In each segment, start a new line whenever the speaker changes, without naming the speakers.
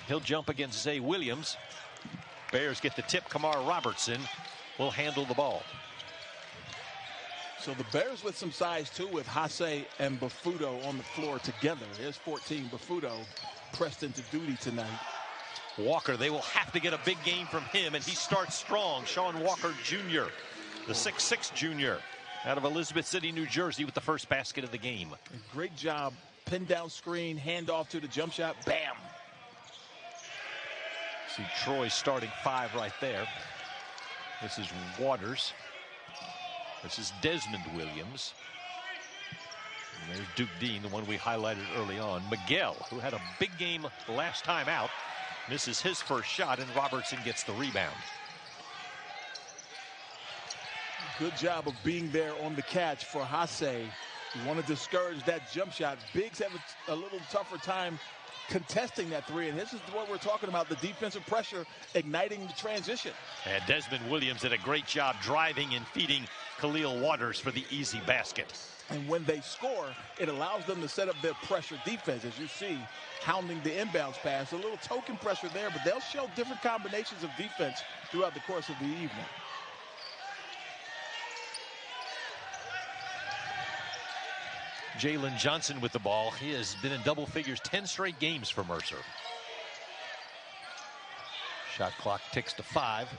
He'll jump against Zay Williams. Bears get the tip. Kamar Robertson will handle the ball.
So the Bears with some size too, with Hasse and Bafuto on the floor together. There's 14. Bafuto pressed into duty tonight.
Walker, they will have to get a big game from him, and he starts strong. Sean Walker Jr., the 6'6" junior out of Elizabeth City, New Jersey, with the first basket of the game.
Great job. Pin down screen, handoff to the jump shot. Bam.
See Troy starting 5 right there. This is Waters. This is Desmond Williams. And there's Duke Dean, the one we highlighted early on. Miguel, who had a big game last time out, misses his first shot, and Robertson gets the rebound.
Good job of being there on the catch for Hasse. You want to discourage that jump shot. Biggs have a little tougher time contesting that three, and this is what we're talking about, the defensive pressure igniting the transition.
And Desmond Williams did a great job driving and feeding Khalil Waters for the easy basket.
And when they score, it allows them to set up their pressure defense, as you see, hounding the inbounds pass. A little token pressure there, but they'll show different combinations of defense throughout the course of the evening.
Jalen Johnson with the ball. He has been in double figures 10 straight games for Mercer. Shot clock ticks to 5.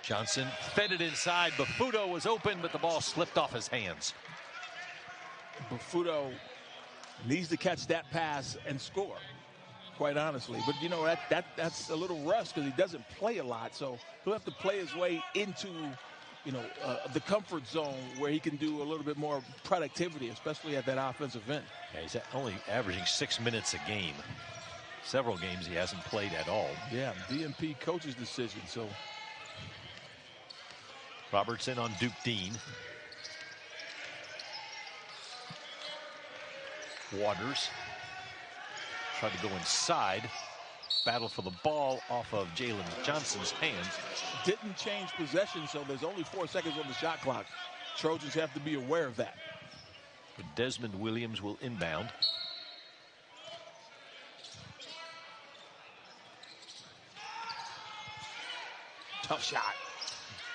Johnson fed it inside. Bafuto was open, but the ball slipped off his hands.
Bafuto needs to catch that pass and score, quite honestly. But, you know, that's a little rust because he doesn't play a lot. So he'll have to play his way into, you know, the comfort zone where he can do a little bit more productivity, especially at that offensive end.
Yeah, he's only averaging 6 minutes a game. Several games he hasn't played at all.
Yeah, DNP coach's decision. So
Robertson on Duke Dean. Waters tried to go inside. Battle for the ball off of Jalen Johnson's hands.
Didn't change possession, so there's only 4 seconds on the shot clock. Trojans have to be aware of that.
But Desmond Williams will inbound.
Tough shot.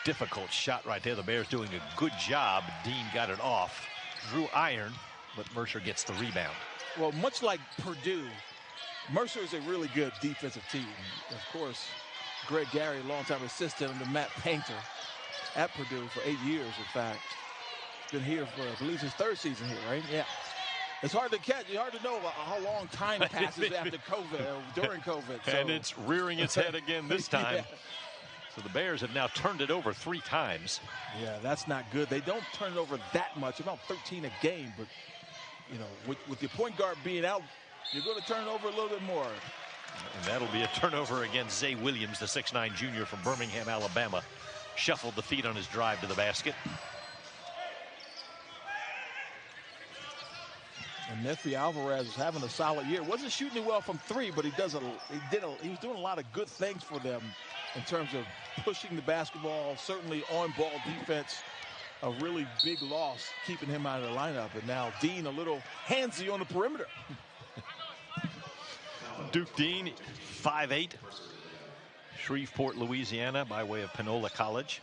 Difficult shot right there. The Bears doing a good job. Dean got it off. Drew iron, but Mercer gets the rebound.
Well, much like Purdue, Mercer is a really good defensive team. Of course, Greg Gary, longtime assistant under Matt Painter at Purdue for 8 years, in fact. Been here for, I believe, his 3rd season here, right? Yeah. It's hard to catch. It's hard to know how long time passes after COVID, or during COVID. So.
And it's rearing its head again this time.
Yeah.
So the Bears have now turned it over 3 times.
Yeah, that's not good. They don't turn it over that much, about 13 a game. But, you know, with your point guard being out, you're going to turn it over a little bit more.
And that'll be a turnover against Zay Williams, the 6'9" junior from Birmingham, Alabama. Shuffled the feet on his drive to the basket.
And Nefi Alvarez is having a solid year. Wasn't shooting it well from 3, but he was doing a lot of good things for them in terms of pushing the basketball, certainly on-ball defense. A really big loss keeping him out of the lineup. And now Dean a little handsy on the perimeter.
Duke Dean, 5'8", Shreveport, Louisiana, by way of Panola College.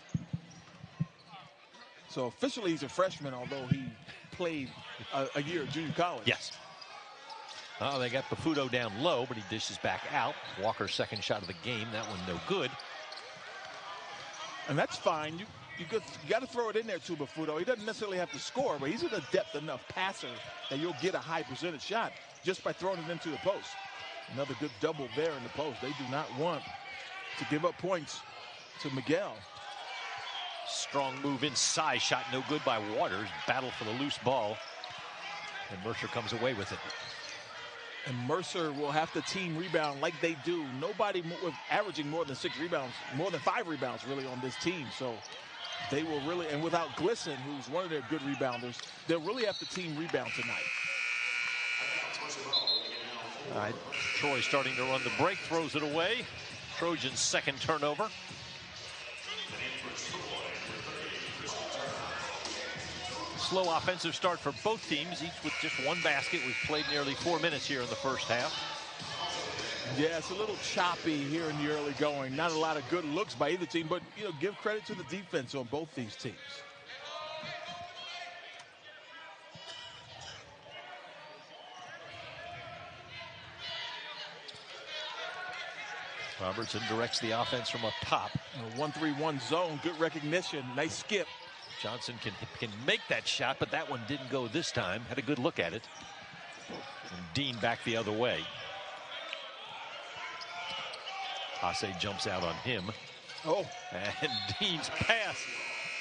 So officially he's a freshman, although he played a year at junior college.
Yes. Oh, they got Bafuto down low, but he dishes back out. Walker's second shot of the game. That one no good.
And that's fine. You got to throw it in there to Bafuto. He doesn't necessarily have to score, but he's an adept enough passer that you'll get a high percentage shot just by throwing it into the post. Another good double there in the post. They do not want to give up points to Miguel.
Strong move inside. Shot no good by Waters. Battle for the loose ball. And Mercer comes away with it.
And Mercer will have to team rebound like they do. Nobody was averaging more than 6 rebounds, more than 5 rebounds really on this team. So they will really, and without Glisson, who's one of their good rebounders, they'll really have to team rebound tonight.
All right, Troy starting to run the break, throws it away. Trojans' second turnover. slow offensive start for both teams, each with just one basket. We've played nearly 4 minutes here in the first half.
Yeah, it's a little choppy here in the early going. Not a lot of good looks by either team, but, you know, give credit to the defense on both these teams.
Robertson directs the offense from up top.
A 1-3-1 zone, good recognition, nice skip.
Johnson can make that shot, but that one didn't go this time. Had a good look at it. And Dean back the other way. Hasse jumps out on him.
Oh.
And Dean's pass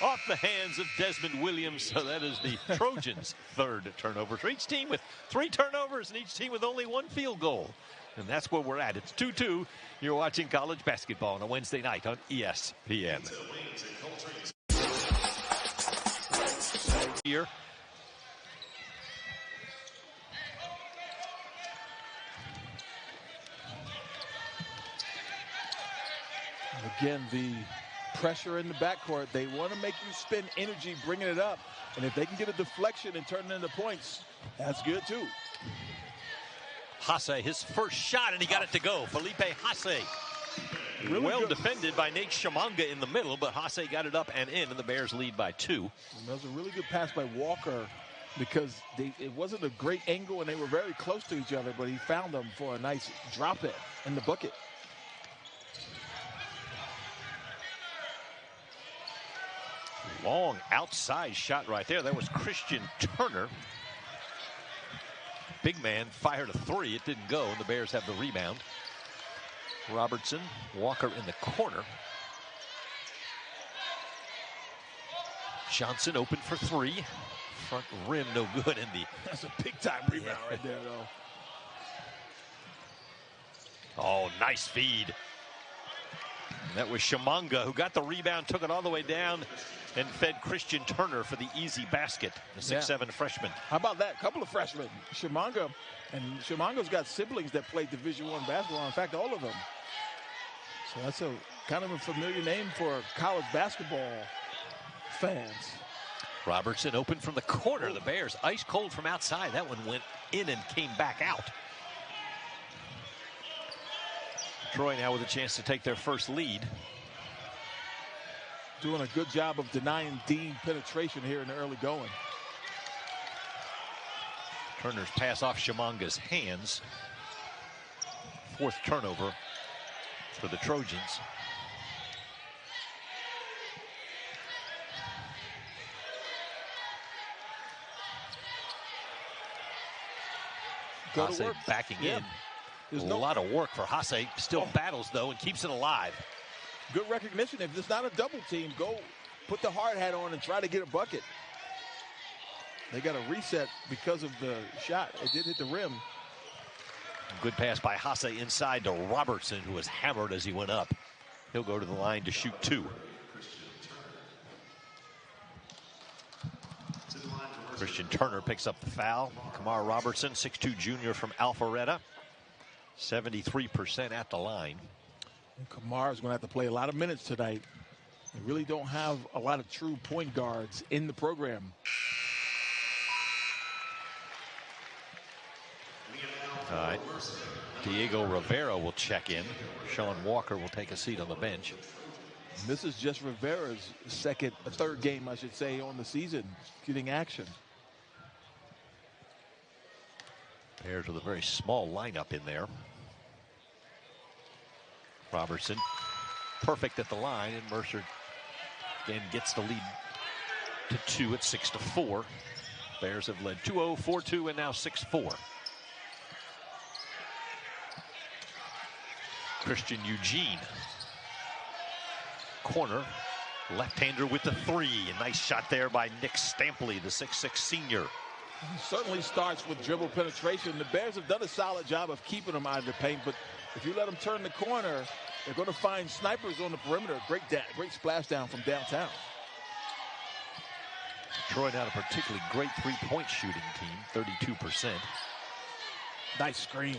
off the hands of Desmond Williams. So that is the Trojans' third turnover. For each team with 3 turnovers and each team with only 1 field goal. And that's where we're at. It's 2-2. You're watching college basketball on a Wednesday night on ESPN. Here.
Again, the pressure in the backcourt. They want to make you spend energy bringing it up. And if they can get a deflection and turn it into points, that's good too.
Hasse, his first shot, and he got it to go. Felipe Hasse.
Really
well
good.
defended by Nate Shimanga in the middle, but Hasse got it up and in, and the Bears lead by 2.
And that was a really good pass by Walker because it wasn't a great angle, and they were very close to each other, but he found them for a nice drop it in the bucket.
Long outside shot right there. That was Christian Turner. Big man fired a 3. It didn't go, and the Bears have the rebound. Robertson, Walker in the corner. Johnson open for 3. Front rim no good in the...
That's a big-time rebound right there, though.
Oh, nice feed. And that was Shimanga who got the rebound, took it all the way down, and fed Christian Turner for the easy basket, the 6'7" freshman.
How about that? A couple of freshmen. Shimanga, and Shimanga's got siblings that play Division I basketball. In fact, all of them. So that's a kind of a familiar name for college basketball fans.
Robertson open from the corner. The Bears ice cold from outside. That one went in and came back out. Troy now with a chance to take their first lead.
Doing a good job of denying Dean penetration here in the early going.
Turner's pass off Shimanga's hands. 4th turnover for the Trojans. Hasse backing in. There's a lot of work for Hasse. Still battles, though, and keeps it alive.
Good recognition. If it's not a double team, go put the hard hat on and try to get a bucket. They got a reset because of the shot. It did hit the rim.
Good pass by Hasse inside to Robertson, who was hammered as he went up. He'll go to the line to shoot 2. Christian Turner picks up the foul. Kamar Robertson, 6'2" junior from Alpharetta. 73% at the line.
And Kamar's going to have to play a lot of minutes tonight. They really don't have a lot of true point guards in the program.
All right. Diego Rivera will check in. Sean Walker will take a seat on the bench.
And this is just Rivera's third game, I should say, on the season, getting action.
Bears with a very small lineup in there. Robertson, perfect at the line, and Mercer again gets the lead to 2 at 6-4. Bears have led 2-0, 4-2, and now 6-4. Christian Eugene. Corner. Left-hander with the 3. A nice shot there by Nick Stampley, the 6'6" senior.
It certainly starts with dribble penetration. The Bears have done a solid job of keeping them out of the paint, but if you let them turn the corner, they're going to find snipers on the perimeter. Great splash down from downtown.
Troy not a particularly great three-point shooting team, 32%.
Nice screen.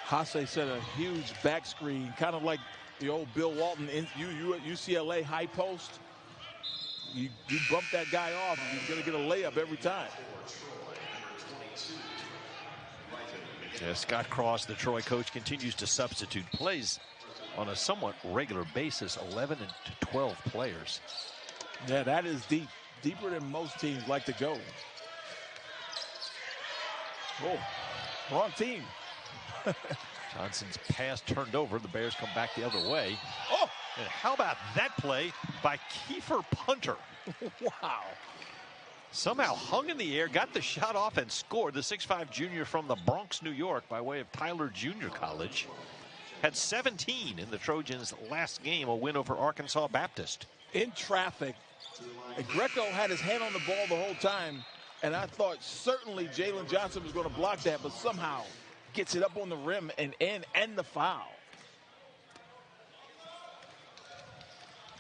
Hasse set a huge back screen, kind of like the old Bill Walton in UCLA high post. You bump that guy off, you're going to get a layup every time.
Yeah, Scott Cross, the Troy coach, continues to substitute, plays on a somewhat regular basis, 11 and 12 players.
Yeah, that is deep. Deeper than most teams like to go. Oh, wrong team.
Johnson's pass turned over. The Bears come back the other way.
Oh,
and how about that play by Kiefer Punter?
Wow.
Somehow hung in the air, got the shot off, and scored. The 6'5 junior from the Bronx, New York, by way of Tyler Junior College. Had 17 in the Trojans' last game, a win over Arkansas Baptist.
In traffic, and Greco had his hand on the ball the whole time, and I thought certainly Jalen Johnson was going to block that, but somehow gets it up on the rim and in, and the foul.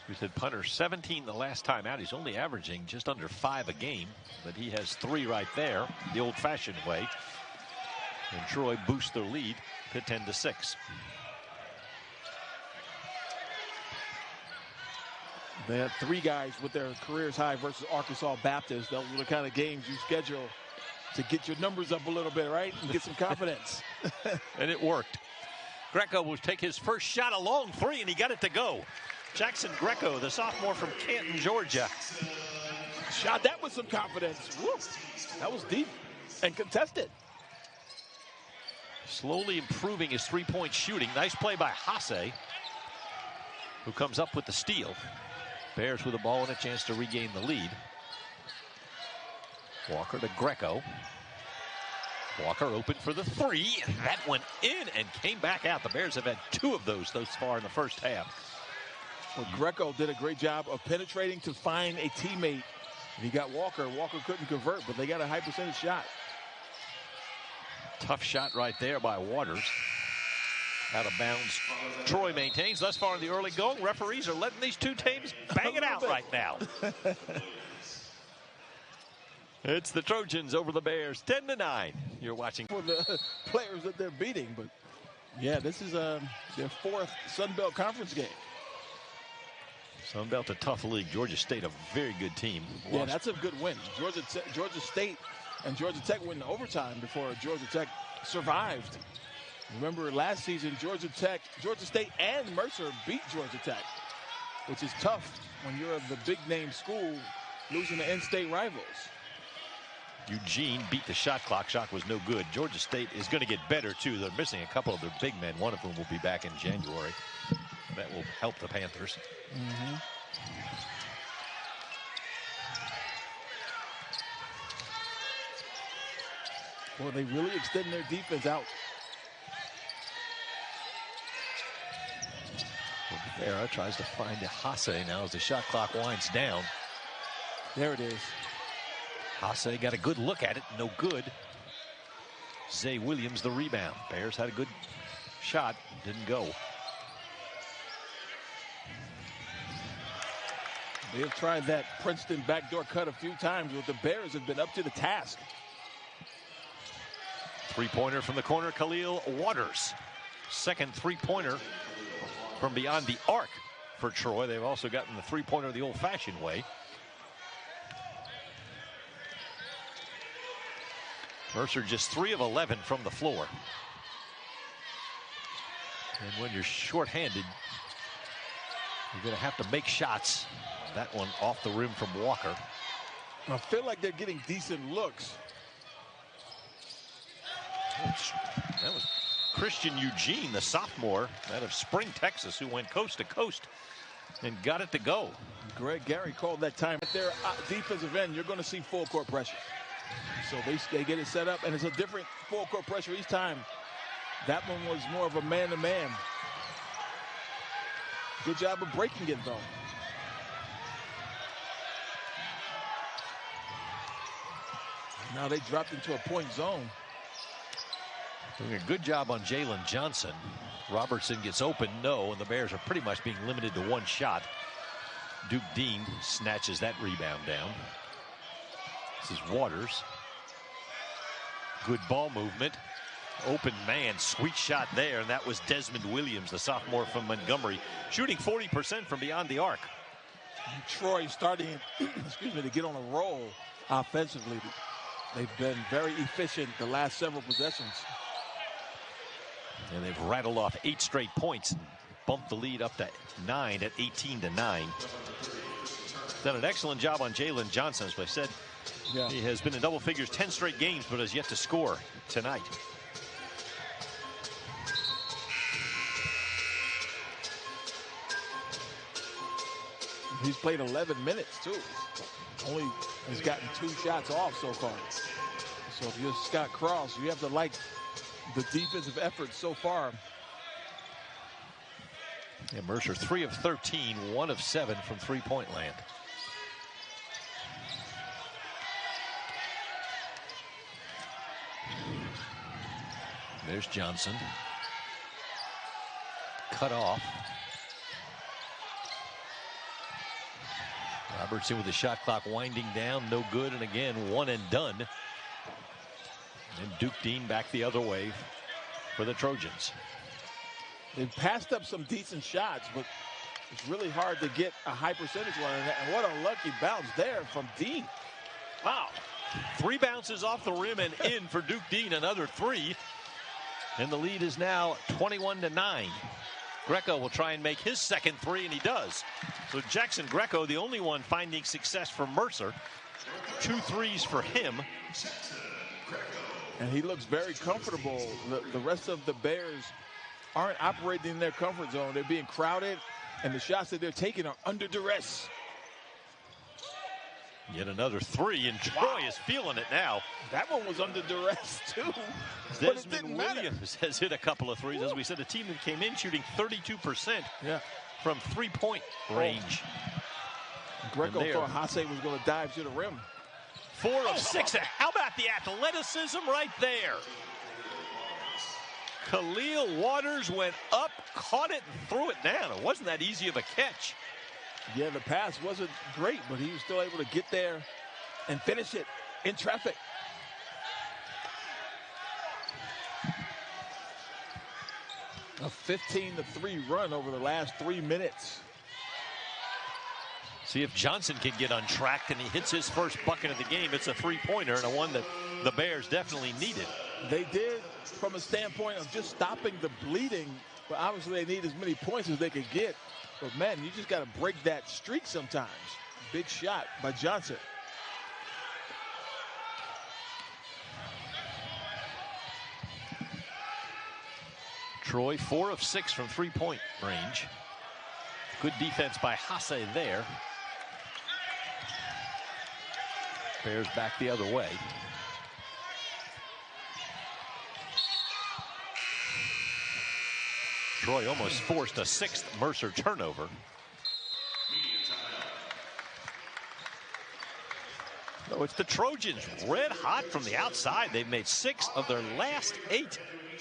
We said Punter 17 the last time out. He's only averaging just under 5 a game, but he has 3 right there, the old-fashioned way. And Troy boosts their lead to 10-6.
They had 3 guys with their careers high versus Arkansas Baptist. Those are the kind of games you schedule to get your numbers up a little bit, right? And get some confidence.
And it worked. Greco will take his first shot, a long 3, and he got it to go. Jacksen Greco, the sophomore from Canton, Georgia.
Shot that with some confidence. Woo. That was deep and contested.
Slowly improving his three-point shooting. Nice play by Hasse, who comes up with the steal. Bears with the ball and a chance to regain the lead. Walker to Greco. Walker open for the 3. That went in and came back out. The Bears have had 2 of those far in the first half.
Well, Greco did a great job of penetrating to find a teammate. And he got Walker. Walker couldn't convert, but they got a high percentage shot.
Tough shot right there by Waters. Out of bounds. Troy maintains thus far in the early going. Referees are letting these 2 teams bang it out right now. It's the Trojans over the Bears, 10-9. You're watching
for the players that they're beating, but yeah, this is their 4th Sun Belt Conference game.
Sun Belt, a tough league. Georgia State, a very good team.
Yeah, that's a good win. Georgia State and Georgia Tech went in overtime before Georgia Tech survived. Remember last season, Georgia State and Mercer beat Georgia Tech, which is tough when you're the big name school losing to in-state rivals.
Eugene beat the shot clock. Shot was no good. Georgia State is going to get better, too. They're missing a couple of their big men, one of whom will be back in January. That will help the Panthers.
Mm-hmm. Well, they really extend their defense out.
Vera tries to find a Hasse now as the shot clock winds down.
There it is.
Hasse got a good look at it. No good. Zay Williams the rebound. Bears had a good shot. Didn't go.
They have tried that Princeton backdoor cut a few times, but the Bears have been up to the task.
Three-pointer from the corner, Khalil Waters. Second three-pointer from beyond the arc for Troy. They've also gotten the three-pointer the old-fashioned way. Mercer just 3 of 11 from the floor. And when you're shorthanded, you're going to have to make shots. That one off the rim from Walker.
I feel like they're getting decent looks.
That was Christian Eugene, the sophomore out of Spring, Texas, who went coast to coast and got it to go.
Greg Gary called that time. At their defensive end, you're going to see full court pressure. So they get it set up, and it's a different full court pressure each time. That one was more of a man-to-man. Good job of breaking it, though. Now they dropped into a point zone.
Doing a good job on Jalen Johnson. Robertson gets open, no, and the Bears are pretty much being limited to 1 shot. Duke Dean snatches that rebound down. This is Waters. Good ball movement. Open man, sweet shot there, and that was Desmond Williams, the sophomore from Montgomery, shooting 40% from beyond the arc.
Troy starting, excuse me, to get on a roll offensively. They've been very efficient the last several possessions.
And they've rattled off 8 straight points and bumped the lead up to 9 at 18-9. Done an excellent job on Jalen Johnson, as I said.
Yeah.
He has been in double figures 10 straight games, but has yet to score tonight.
He's played 11 minutes, too. Only has gotten 2 shots off so far. So if you're Scott Cross, you have to like the defensive effort so far.
Yeah, Mercer 3 of 13, 1 of 7 from three-point land. There's Johnson. Cut off. Robertson with the shot clock winding down, no good, and again, one and done. And Duke Dean back the other way for the Trojans.
They've passed up some decent shots, but it's really hard to get a high percentage one. And what a lucky bounce there from Dean. Wow.
3 bounces off the rim and in for Duke Dean, another 3. And the lead is now 21-9. Greco will try and make his second 3, and he does. So Jacksen Greco, the only one finding success for Mercer. 2 threes for him.
And he looks very comfortable. The rest of the Bears aren't operating in their comfort zone. They're being crowded, and the shots that they're taking are under duress.
Yet another 3, and Troy is feeling it now.
That one was under duress, too.
Desmond Williams has hit a couple of 3s. As we said, a team that came in shooting 32% from three-point range.
Greco thought Hasse was going to dive to the rim.
4 of 6. How about the athleticism right there? Khalil Waters went up, caught it, and threw it down. It wasn't that easy of a catch.
Yeah, the pass wasn't great, but he was still able to get there and finish it in traffic. A 15-3 run over the last 3 minutes.
See if Johnson can get untracked and he hits his first bucket of the game. It's a 3-pointer and a one that the Bears definitely needed.
They did from a standpoint of just stopping the bleeding, but obviously they need as many points as they could get. But man, you just got to break that streak sometimes. Big shot by Johnson.
Troy 4 of 6 from three-point range. Good defense by Hasse there. Bears back the other way. Troy almost forced a 6th Mercer turnover. So it's the Trojans red hot from the outside. They've made 6 of their last 8.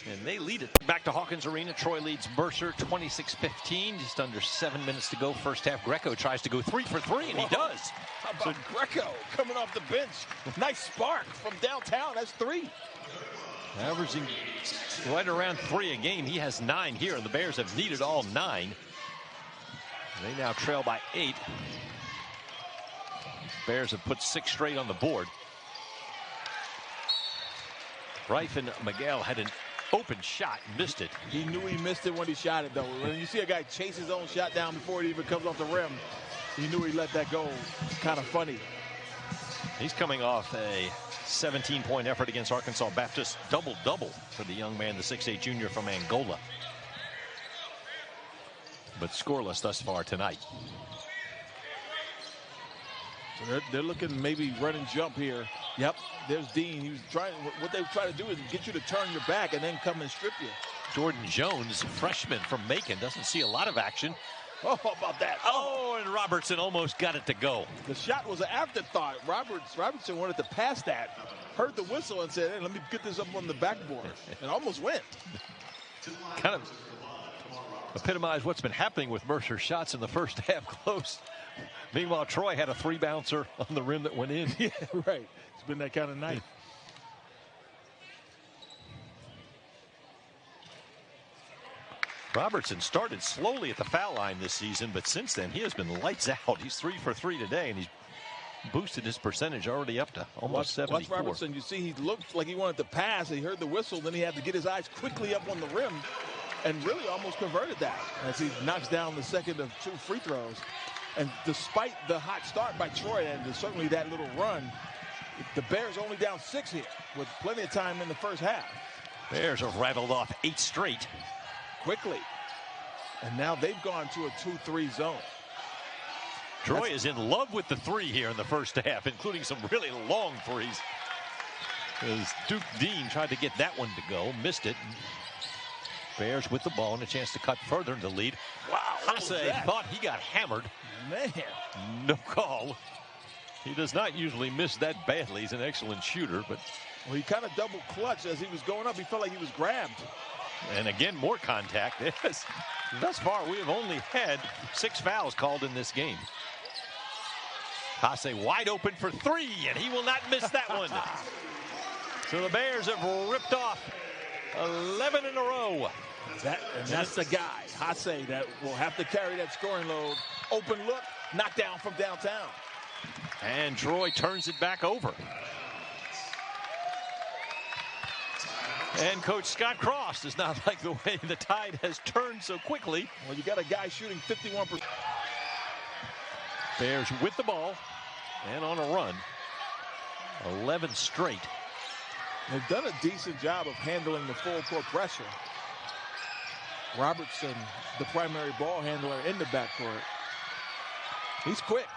And they lead it. Back to Hawkins Arena. Troy leads Mercer 26-15. Just under 7 minutes to go. First half. Greco tries to go 3 for 3, and he does.
How about Greco coming off the bench? Nice spark from downtown. That's 3.
Averaging right around 3 a game. He has 9 here, and the Bears have needed all 9. They now trail by 8. Bears have put 6 straight on the board. Bryson Miguel had an open shot, missed it.
He knew he missed it when he shot it, though. When you see a guy chase his own shot down before it even comes off the rim, he knew he let that go. It's kind of funny.
He's coming off a 17-point effort against Arkansas Baptist. Double-double for the young man, the 6'8 junior from Angola. But scoreless thus far tonight.
So they're looking maybe run and jump here. Yep, there's Dean. He was trying. What they try to do is get you to turn your back and then come and strip you.
Jordan Jones, freshman from Macon, doesn't see a lot of action.
Oh, how about that?
Oh, and Robertson almost got it to go.
The shot was an afterthought. Robertson wanted to pass that, heard the whistle and said, hey, let me get this up on the backboard. And almost went.
Kind of epitomized what's been happening with Mercer shots in the first half close. Meanwhile, Troy had a 3-bouncer on the rim that went in.
Yeah, right. It's been that kind of night.
Robertson started slowly at the foul line this season, but since then he has been lights out. He's 3 for 3 today, and he's boosted his percentage already up to almost 74.
Watch Robertson. You see, he looked like he wanted to pass. He heard the whistle, then he had to get his eyes quickly up on the rim, and really almost converted that as he knocks down the second of 2 free throws. And despite the hot start by Troy and certainly that little run, the Bears only down 6 here with plenty of time in the first half.
Bears have rattled off 8 straight.
Quickly. And now they've gone to a 2-3 zone.
Troy is in love with the 3 here in the first half, including some really long threes. As Duke Dean tried to get that one to go, missed it. Bears with the ball and a chance to cut further in the lead.
Wow.
Hasse thought he got hammered.
Man.
No call. He does not usually miss that badly. He's an excellent shooter, but
well, he kind of double clutched as he was going up. He felt like he was grabbed.
And again, more contact. Yes. Thus far, we have only had 6 fouls called in this game. Hasse wide open for 3, and he will not miss that one. So the Bears have ripped off 11 in a row.
That's the guy, Hasse, that will have to carry that scoring load. Open look, knockdown from downtown.
And Troy turns it back over. And Coach Scott Cross does not like the way the tide has turned so quickly.
Well, you got a guy shooting 51%.
Bears with the ball and on a run. 11 straight.
They've done a decent job of handling the full court pressure. Robertson, the primary ball handler in the backcourt. He's quick.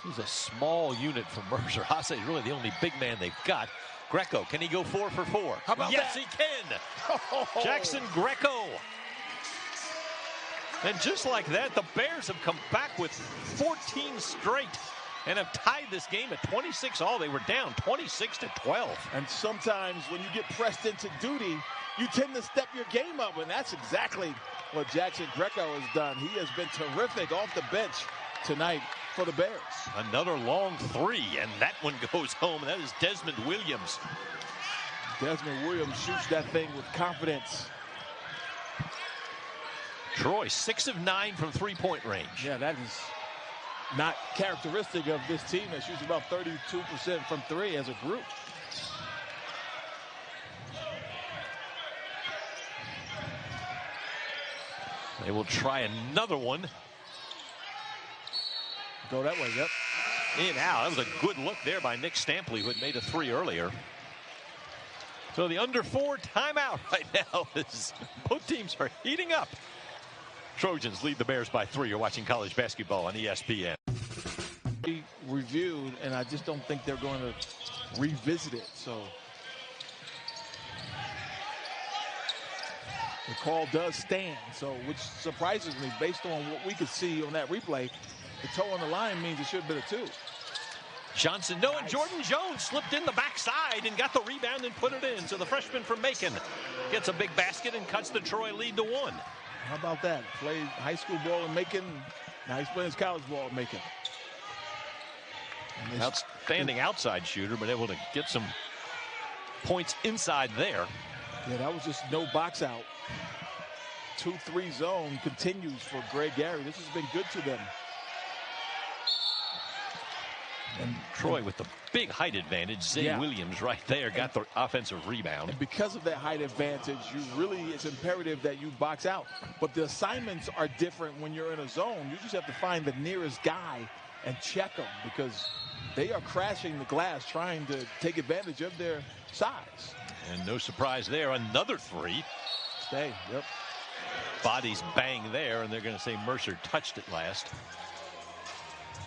This is a small unit for Mercer. Hasse is really the only big man they've got. Greco, can he go 4 for 4?
How about
yes,
that?
He can.
Oh.
Jacksen Greco. And just like that, the Bears have come back with 14 straight and have tied this game at 26 all. They were down 26-12.
And sometimes when you get pressed into duty, you tend to step your game up, and that's exactly what Jacksen Greco has done. He has been terrific off the bench tonight for the Bears.
Another long 3, and that one goes home. That is Desmond Williams.
Desmond Williams shoots that thing with confidence.
Troy 6 of 9 from 3-point range.
Yeah, that is not characteristic of this team that shoots about 32% from 3 as a group.
They will try another one.
Go that way, yep.
In out. That was a good look there by Nick Stampley, who had made a 3 earlier. So the under 4 timeout right now is both teams are heating up. Trojans lead the Bears by 3. You're watching college basketball on ESPN.
Reviewed, and I just don't think they're going to revisit it. So the call does stand, so which surprises me based on what we could see on that replay. The toe on the line means it should have been a 2.
Johnson, no, and Jordan Jones slipped in the backside and got the rebound and put it in. So the freshman from Macon gets a big basket and cuts the Troy lead to 1.
How about that? Played high school ball in Macon. Now he's playing his college ball in Macon.
Outstanding outside shooter, but able to get some points inside there.
Yeah, that was just no box out. 2-3 zone continues for Greg Gary. This has been good to them.
And Troy with the big height advantage. Zay Williams right there got the offensive rebound.
And because of that height advantage, it's imperative that you box out. But the assignments are different when you're in a zone. You just have to find the nearest guy and check them because they are crashing the glass trying to take advantage of their size.
And no surprise there. Another 3.
Stay, yep.
Bodies bang there, and they're going to say Mercer touched it last.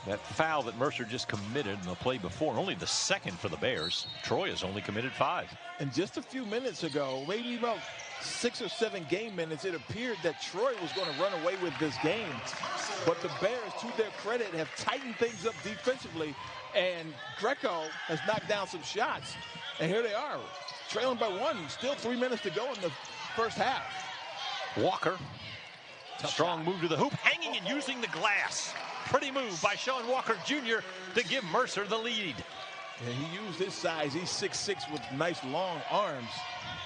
That foul that Mercer just committed in the play before, only the second for the Bears. Troy has only committed 5.
And just a few minutes ago, maybe about 6 or 7 game minutes, it appeared that Troy was going to run away with this game. But the Bears, to their credit, have tightened things up defensively, and Greco has knocked down some shots. And here they are, trailing by 1. Still 3 minutes to go in the first half.
Walker, strong move to the hoop, hanging and using the glass. Pretty move by Sean Walker Jr. to give Mercer the lead.
And he used his size. He's 6'6" with nice long arms.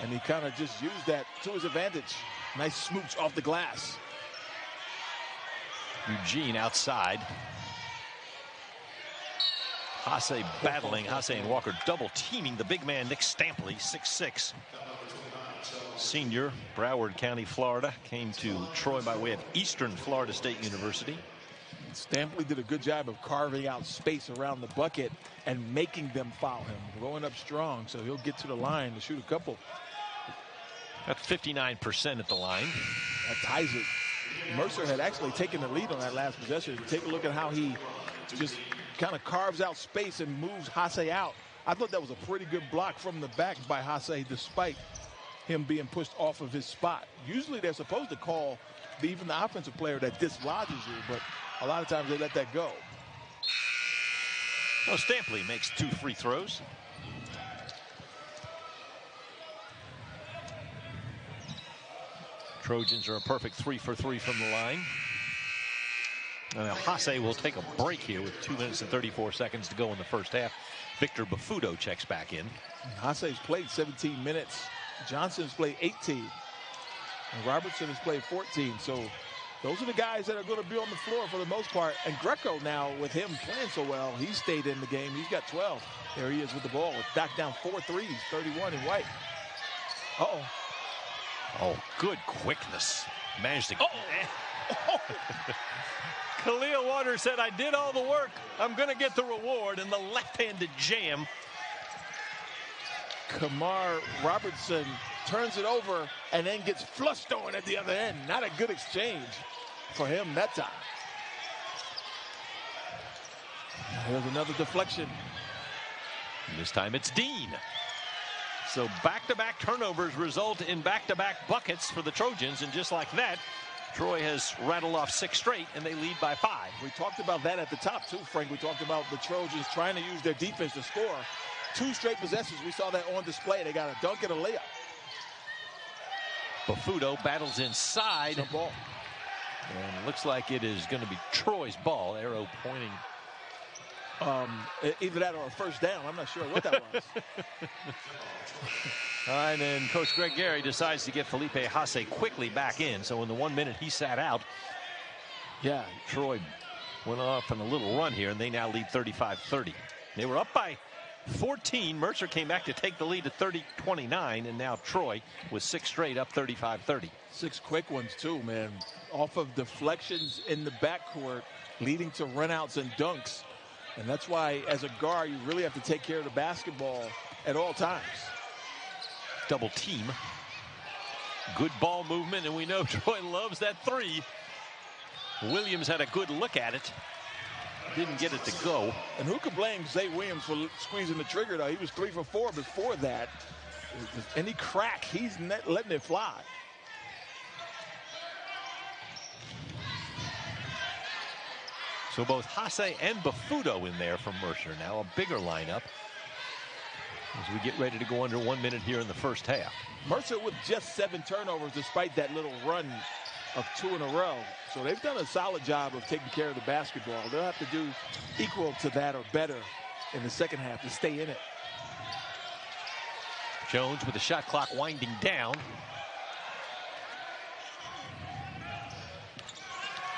And he kind of just used that to his advantage. Nice smooch off the glass.
Eugene outside. Hasse battling. Hasse and Walker double teaming the big man Nick Stampley, 6'6". Senior, Broward County, Florida. Came to Troy by way of Eastern Florida State University.
Stampley did a good job of carving out space around the bucket and making them foul him. Going up strong, so he'll get to the line to shoot a couple.
At 59% at the line.
That ties it. Mercer had actually taken the lead on that last possession. Take a look at how he just kind of carves out space and moves Hasse out. I thought that was a pretty good block from the back by Hasse, despite him being pushed off of his spot. Usually they're supposed to call even the offensive player that dislodges you, but a lot of times they let that go.
Well, Stampley makes 2 free throws. Trojans are a perfect 3 for 3 from the line. Now Hasse will take a break here with 2 minutes and 34 seconds to go in the first half. Victor Bafuto checks back in.
Hasse's played 17 minutes. Johnson's played 18. And Robertson has played 14. So those are the guys that are going to be on the floor for the most part. And Greco now, with him playing so well, he stayed in the game. He's got 12. There he is with the ball. Back down 4 threes, 31 in white. Uh-oh.
Oh, good quickness. Managed to...
Oh.
Khalil Waters said, I did all the work. I'm going to get the reward. And the left-handed jam.
Kamar Robertson turns it over and then gets flushed on at the other end. Not a good exchange for him that time. Here's another deflection.
And this time it's Dean. So back-to-back turnovers result in back-to-back buckets for the Trojans. And just like that, Troy has rattled off 6 straight, and they lead by 5.
We talked about that at the top, too, Frank. We talked about the Trojans trying to use their defense to score. 2 straight possessions. We saw that on display. They got a dunk and a layup.
Bafuto battles inside.
Some ball.
And it looks like it is going to be Troy's ball. Arrow pointing.
Either that or a first down. I'm not sure what that was.
All right, and Coach Greg Gary decides to get Felipe Hasse quickly back in. So in the 1 minute he sat out,
yeah,
Troy went off on a little run here, and they now lead 35-30. They were up by 14. Mercer came back to take the lead at 30-29, and now Troy with 6 straight up 35-30.
6 quick ones too, man. Off of deflections in the backcourt, leading to runouts and dunks. And that's why, as a guard, you really have to take care of the basketball at all times.
Double team. Good ball movement, and we know Troy loves that 3. Williams had a good look at it. Didn't get it to go.
And who could blame Zay Williams for squeezing the trigger, though? He was 3 for 4 before that. Any crack, he's letting it fly.
So both Hasse and Bafuto in there from Mercer. Now a bigger lineup as we get ready to go under 1 minute here in the first half.
Mercer with just 7 turnovers despite that little run of 2 in a row. So they've done a solid job of taking care of the basketball. They'll have to do equal to that or better in the second half to stay in it.
Jones with the shot clock winding down.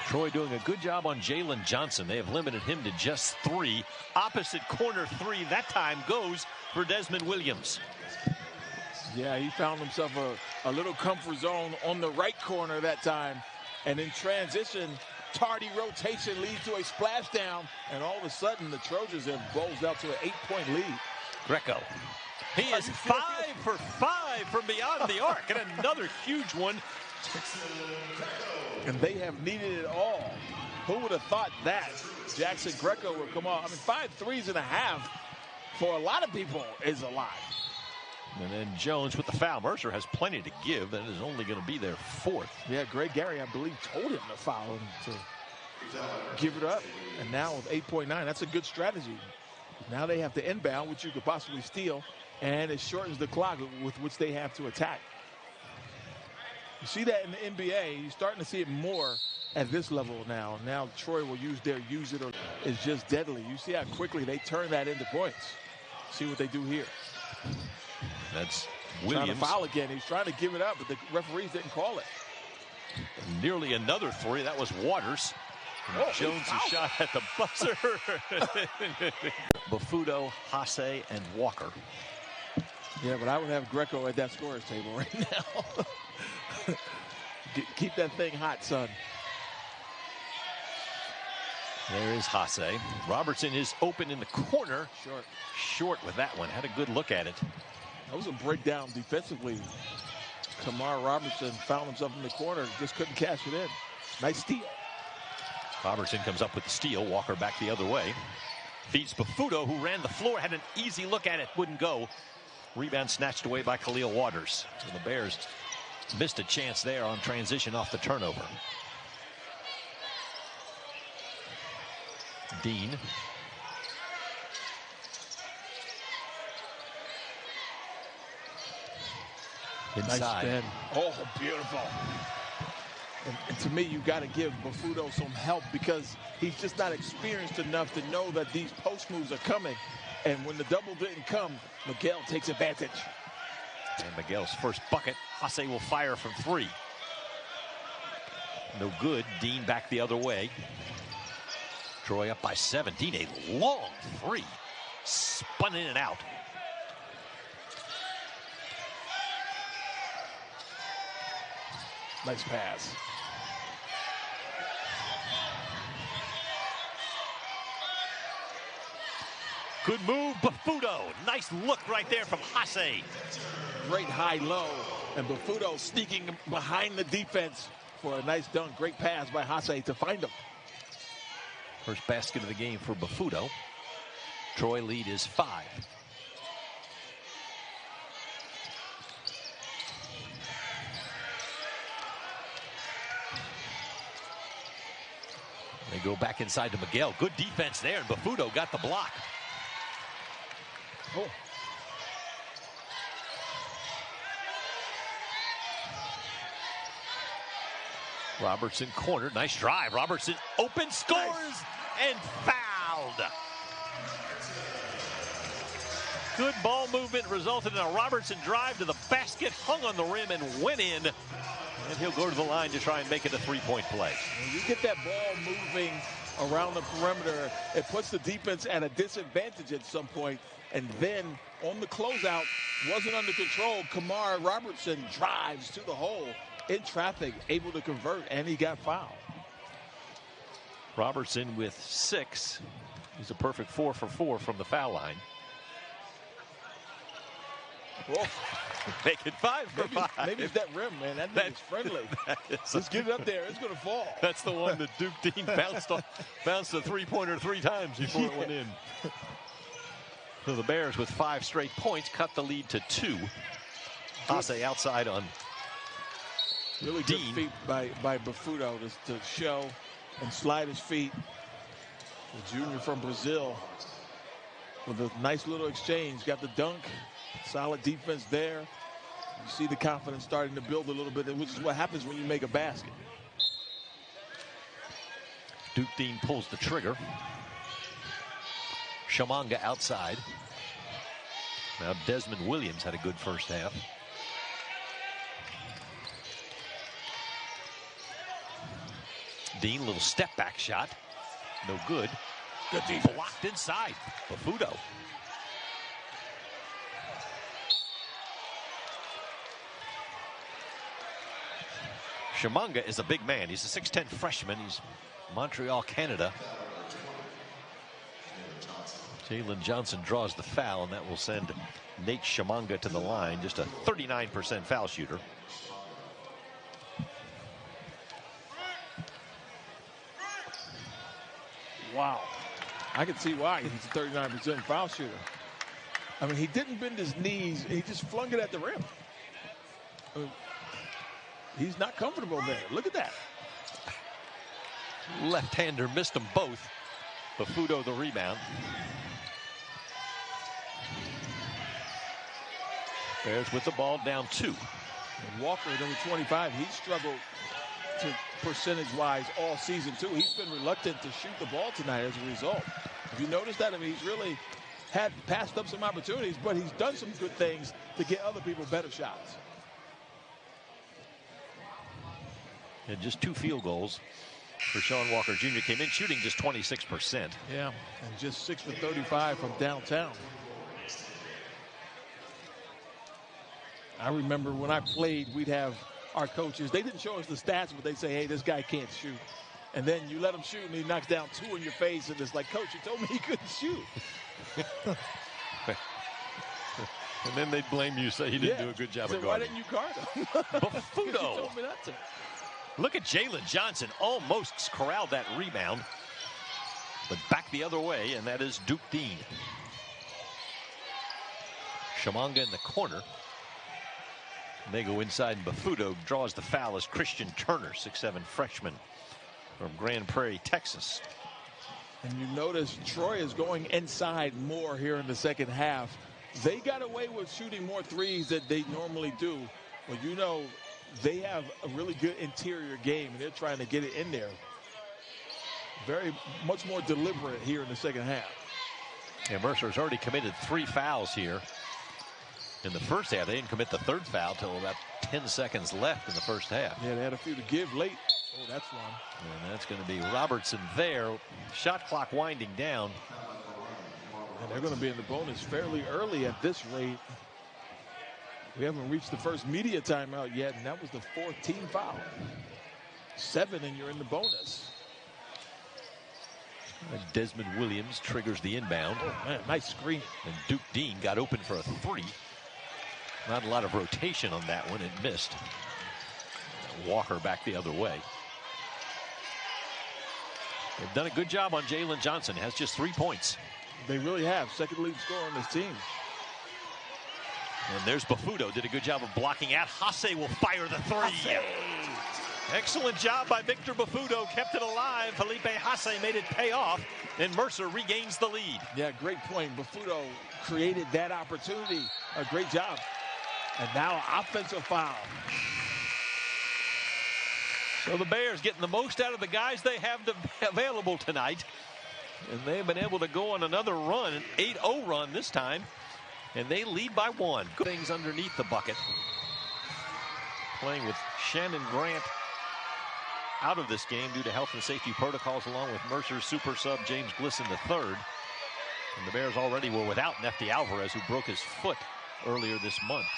Troy doing a good job on Jalen Johnson. They have limited him to just 3. Opposite corner 3 that time goes for Desmond Williams.
Yeah, he found himself a little comfort zone on the right corner that time. And in transition, tardy rotation leads to a splashdown. And all of a sudden, the Trojans have bowled out to an 8-point lead.
Greco. He is 5 for 5 from beyond the arc. And another huge one.
And they have needed it all. Who would have thought that Jacksen Greco would come on? I mean, 5 threes and a half for a lot of people is a lot.
And then Jones with the foul. Mercer has plenty to give, and is only going to be their 4th.
Yeah, Greg Gary, I believe, told him to foul him to give it up. And now with 8.9, that's a good strategy. Now they have to inbound, which you could possibly steal, and it shortens the clock with which they have to attack. You see that in the NBA. You're starting to see it more at this level now. Now Troy will use their use it or it's just deadly. You see how quickly they turn that into points. See what they do here.
That's
Trying to foul again. He's trying to give it up, but the referees didn't call it.
Nearly another three. That was Waters. Jones' shot at the buzzer. Bafuto, Hasse, and Walker.
Yeah, but I would have Greco at that scorer's table right now. Keep that thing hot, son.
There is Hasse. Robertson is open in the corner. Short with that one. Had a good look at it.
That was a breakdown defensively. Kamar Robertson found himself in the corner. Just couldn't cash it in. Nice steal.
Robertson comes up with the steal. Walker back the other way. Feeds Bafuto, who ran the floor. Had an easy look at it. Wouldn't go. Rebound snatched away by Khalil Waters. So the Bears missed a chance there on transition off the turnover. Dean. Inside.
Nice spin. Oh, beautiful. And to me, you got to give Bafuto some help because he's just not experienced enough to know that these post moves are coming. And when the double didn't come, Miguel takes advantage.
And Miguel's first bucket. Hasse will fire from three. No good. Dean back the other way. Troy up by 17. A long three. Spun in and out.
Nice pass.
Good move, Bafuto. Nice look right there from Hasse.
Great high-low, and Bafuto sneaking behind the defense for a nice dunk. Great pass by Hasse to find him.
First basket of the game for Bafuto. Troy lead is 5. They go back inside to Miguel. Good defense there, and Bafuto got the block.
Oh.
Robertson cornered. Nice drive. Robertson open, scores, and fouled. Good ball movement resulted in a Robertson drive to the basket, hung on the rim, and went in. And he'll go to the line to try and make it a three-point play.
When you get that ball moving around the perimeter, it puts the defense at a disadvantage at some point. And then on the closeout, wasn't under control. Kamar Robertson drives to the hole in traffic, able to convert, and he got fouled.
Robertson with 6. He's a perfect 4 for 4 from the foul line.
Whoa.
Make it 5 for 5.
Maybe it's that rim, man. That thing is friendly. Just get it up there. It's going to fall.
That's the one that Duke Dean bounced the three-pointer 3 times before it went in. So the Bears with 5 straight points cut the lead to 2. Hasse outside on
really
Dean.
Good feet by Bafuto to show and slide his feet. The junior from Brazil with a nice little exchange. Got the dunk. Solid defense there. You see the confidence starting to build a little bit, which is what happens when you make a basket.
Duke Dean pulls the trigger. Shamanga outside. Now Desmond Williams had a good first half. Dean, little step back shot. No good.
Good defense.
Blocked inside. Bafuto. Shamanga is a big man. He's a 6'10 freshman. He's Montreal, Canada. Jalen Johnson draws the foul, and that will send Nate Shamanga to the line. Just a 39% foul shooter.
Wow. I can see why he's a 39% foul shooter. I mean, he didn't bend his knees. He just flung it at the rim. I mean, he's not comfortable there. Look at that.
Left-hander missed them both. Bafuto the rebound. Bears with the ball down 2.
And Walker, number 25, he struggled to percentage-wise all season, too. He's been reluctant to shoot the ball tonight as a result. If you notice that, I mean, he's really had passed up some opportunities, but he's done some good things to get other people better shots.
And just 2 field goals for Sean Walker Jr. Came in shooting just 26%.
Yeah, and just 6 for 35 from downtown. I remember when I played, we'd have our coaches, they didn't show us the stats, but they'd say, hey, this guy can't shoot. And then you let him shoot, and he knocks down 2 in your face, and it's like, Coach, you told me he couldn't shoot.
And then they'd blame you, say he didn't do a good job of guarding.
Why didn't you guard him?
Baffuto.
You told me not to.
Look at Jalen Johnson, almost corralled that rebound, but back the other way, and that is Duke Dean. Shamanga in the corner. And they go inside, and Baffuto draws the foul as Christian Turner, 6'7" freshman from Grand Prairie, Texas.
And you notice Troy is going inside more here in the second half. They got away with shooting more threes than they normally do. But you know, they have a really good interior game, and they're trying to get it in there. Very much more deliberate here in the second half.
And Mercer's already committed 3 fouls here in the first half. They didn't commit the 3rd foul till about 10 seconds left in the first half.
Yeah, they had a few to give late. Oh, that's one.
And that's going to be Robertson there. Shot clock winding down.
And they're going to be in the bonus fairly early at this rate. We haven't reached the first media timeout yet, and that was the 4th team foul. 7, and you're in the bonus.
Desmond Williams triggers the inbound.
Oh, man, nice screen.
And Duke Dean got open for a 3. Not a lot of rotation on that one. It missed. Walker back the other way. They've done a good job on Jalen Johnson. Has just 3 points.
They really have. Second lead scorer on this team.
And there's Baffuto. Did a good job of blocking out. Hasse will fire the 3. Excellent job by Victor Baffuto. Kept it alive. Felipe Hasse made it pay off. And Mercer regains the lead.
Yeah, great point. Baffuto created that opportunity. A great job. And now offensive foul.
So the Bears getting the most out of the guys they have available tonight. And they've been able to go on another run, an 8-0 run this time. And they lead by 1. Good things underneath the bucket. Playing with Shannon Grant out of this game due to health and safety protocols, along with Mercer's super sub James Glisson III. And the Bears already were without Nefty Alvarez, who broke his foot earlier this month.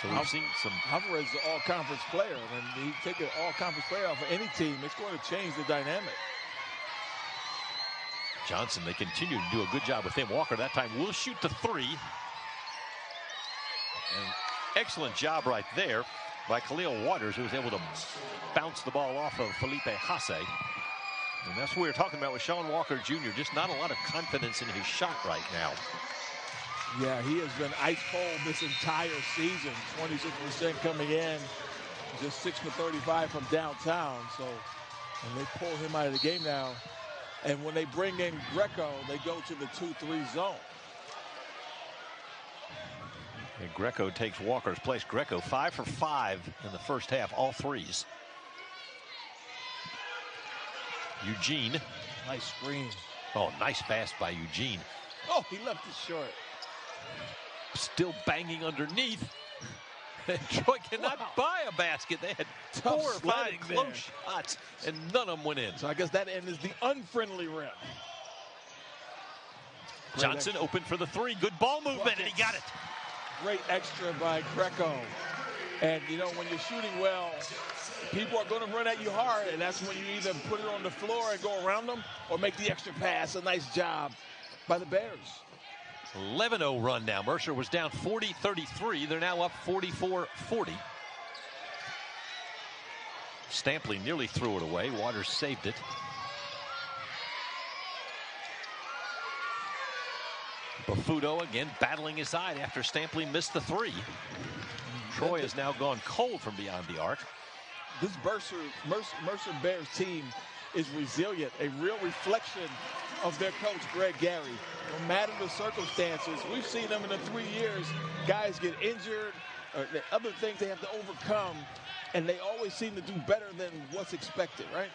So we've seen some.
Alvarez is an all-conference player, and he take an all-conference player off of any team. It's going to change the dynamic.
Johnson, they continue to do a good job with him. Walker that time will shoot the 3. And excellent job right there by Khalil Waters, who was able to bounce the ball off of Felipe Hasse. And that's what we were talking about with Sean Walker Jr. Just not a lot of confidence in his shot right now.
Yeah, he has been ice cold this entire season. 26% coming in, just 6 for 35 from downtown. So, and they pull him out of the game now. And when they bring in Greco, they go to the 2-3 zone.
And Greco takes Walker's place. Greco 5 for 5 in the first half, all 3s. Eugene.
Nice screen.
Oh, nice pass by Eugene.
Oh, he left it short.
Still banging underneath. Troy cannot buy a basket. They had 4 or 5 close shots, and none of them went in.
So I guess that end is the unfriendly rim.
Johnson open for the 3. Good ball movement, and he got it.
Great extra by Greco. And, you know, when you're shooting well, people are going to run at you hard, and that's when you either put it on the floor and go around them or make the extra pass. A nice job by the Bears.
11-0 run now. Mercer was down 40-33. They're now up 44-40. Stampley nearly threw it away. Waters saved it. Baffuto again battling his side after Stampley missed the 3. Troy has now gone cold from beyond the arc.
This Mercer Bears team is resilient, a real reflection of their coach, Greg Gary. No matter the circumstances, we've seen them in the 3 years. Guys get injured, or other things they have to overcome, and they always seem to do better than what's expected, right?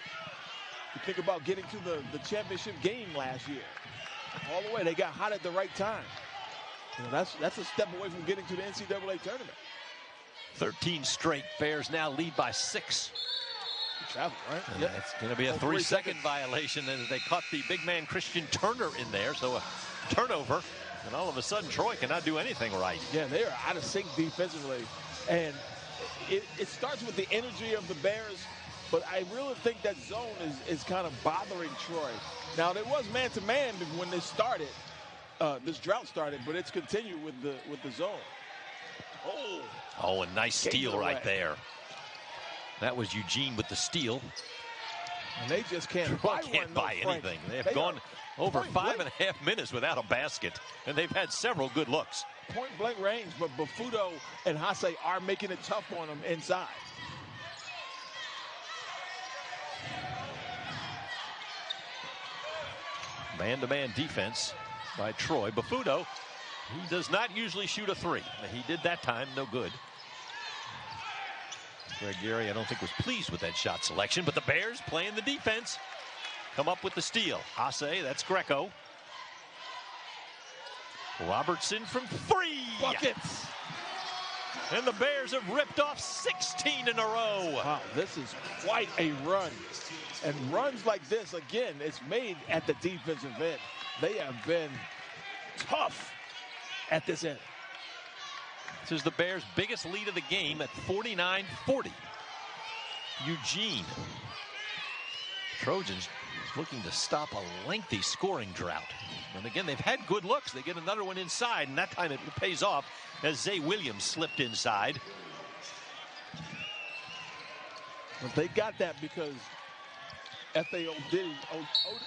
You think about getting to the championship game last year. all the way. They got hot at the right time. You know, that's a step away from getting to the NCAA tournament.
13 straight. Bears now lead by 6.
Good travel, right?
Yep. It's going to be a 3-second violation as they caught the big man Christian Turner in there. So a turnover, and all of a sudden Troy cannot do anything right.
Yeah, they are out of sync defensively. And it starts with the energy of the Bears, but I really think that zone is kind of bothering Troy. Now, there was man-to-man when this started. This drought started, but it's continued with the zone.
Oh, a nice steal right there. That was Eugene with the steal.
And they just can't
buy anything. They have gone over 5.5 minutes without a basket, and they've had several good looks.
Point-blank range, but Bafuto and Hase are making it tough on them inside.
Man-to-man defense by Troy. Bafuto, he does not usually shoot a 3. He did that time, no good. Greg Gary, I don't think, was pleased with that shot selection, but the Bears playing the defense come up with the steal. Hase, that's Greco. Robertson from 3.
Buckets.
And the Bears have ripped off 16 in a row.
Wow, this is quite a run. And runs like this, again, it's made at the defensive end. They have been tough at this end.
This is the Bears' biggest lead of the game at 49-40. Eugene. Trojans looking to stop a lengthy scoring drought. And again, they've had good looks. They get another one inside, and that time it pays off as Zay Williams slipped inside.
But they got that because F.A.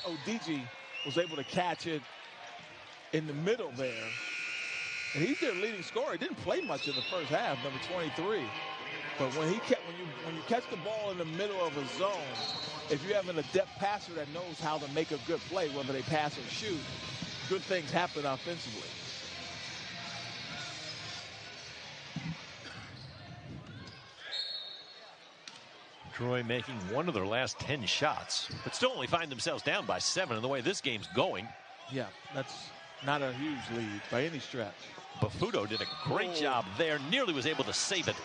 Odigi was able to catch it in the middle there. And he's their leading scorer. He didn't play much in the first half, number 23. But when you catch the ball in the middle of a zone, if you have an adept passer that knows how to make a good play, whether they pass or shoot, good things happen offensively.
Troy making one of their last 10 shots, but still only find themselves down by 7 in the way this game's going.
Yeah, that's not a huge lead by any stretch.
Bafuto did a great job there, nearly was able to save it.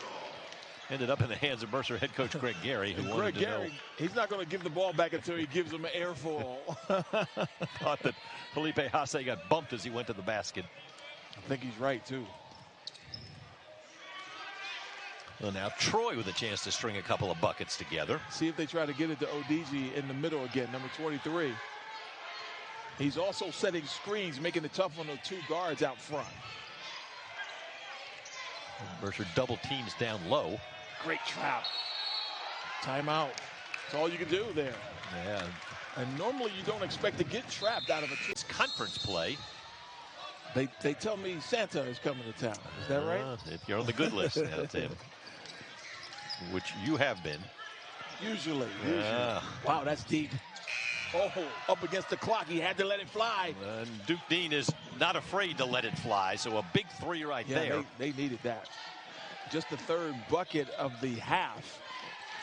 Ended up in the hands of Mercer head coach Greg Gary, who wanted to know.
He's not going to give the ball back until he gives him an airfall.
Thought that Felipe Hase got bumped as he went to the basket.
I think he's right, too.
Well, now Troy with a chance to string a couple of buckets together.
See if they try to get it to Odigi in the middle again, number 23. He's also setting screens, making it tough on those 2 guards out front.
Mercer double teams down low.
Great trap. Timeout. That's all you can do there.
Yeah.
And normally you don't expect to get trapped out of a
conference play.
They tell me Santa is coming to town. Is that right?
If you're on the good list now, Tim. Which you have been.
Usually. Wow, that's deep. Oh, up against the clock. He had to let it fly.
And Duke Dean is not afraid to let it fly. So a big 3 right there.
They needed that. Just the 3rd bucket of the half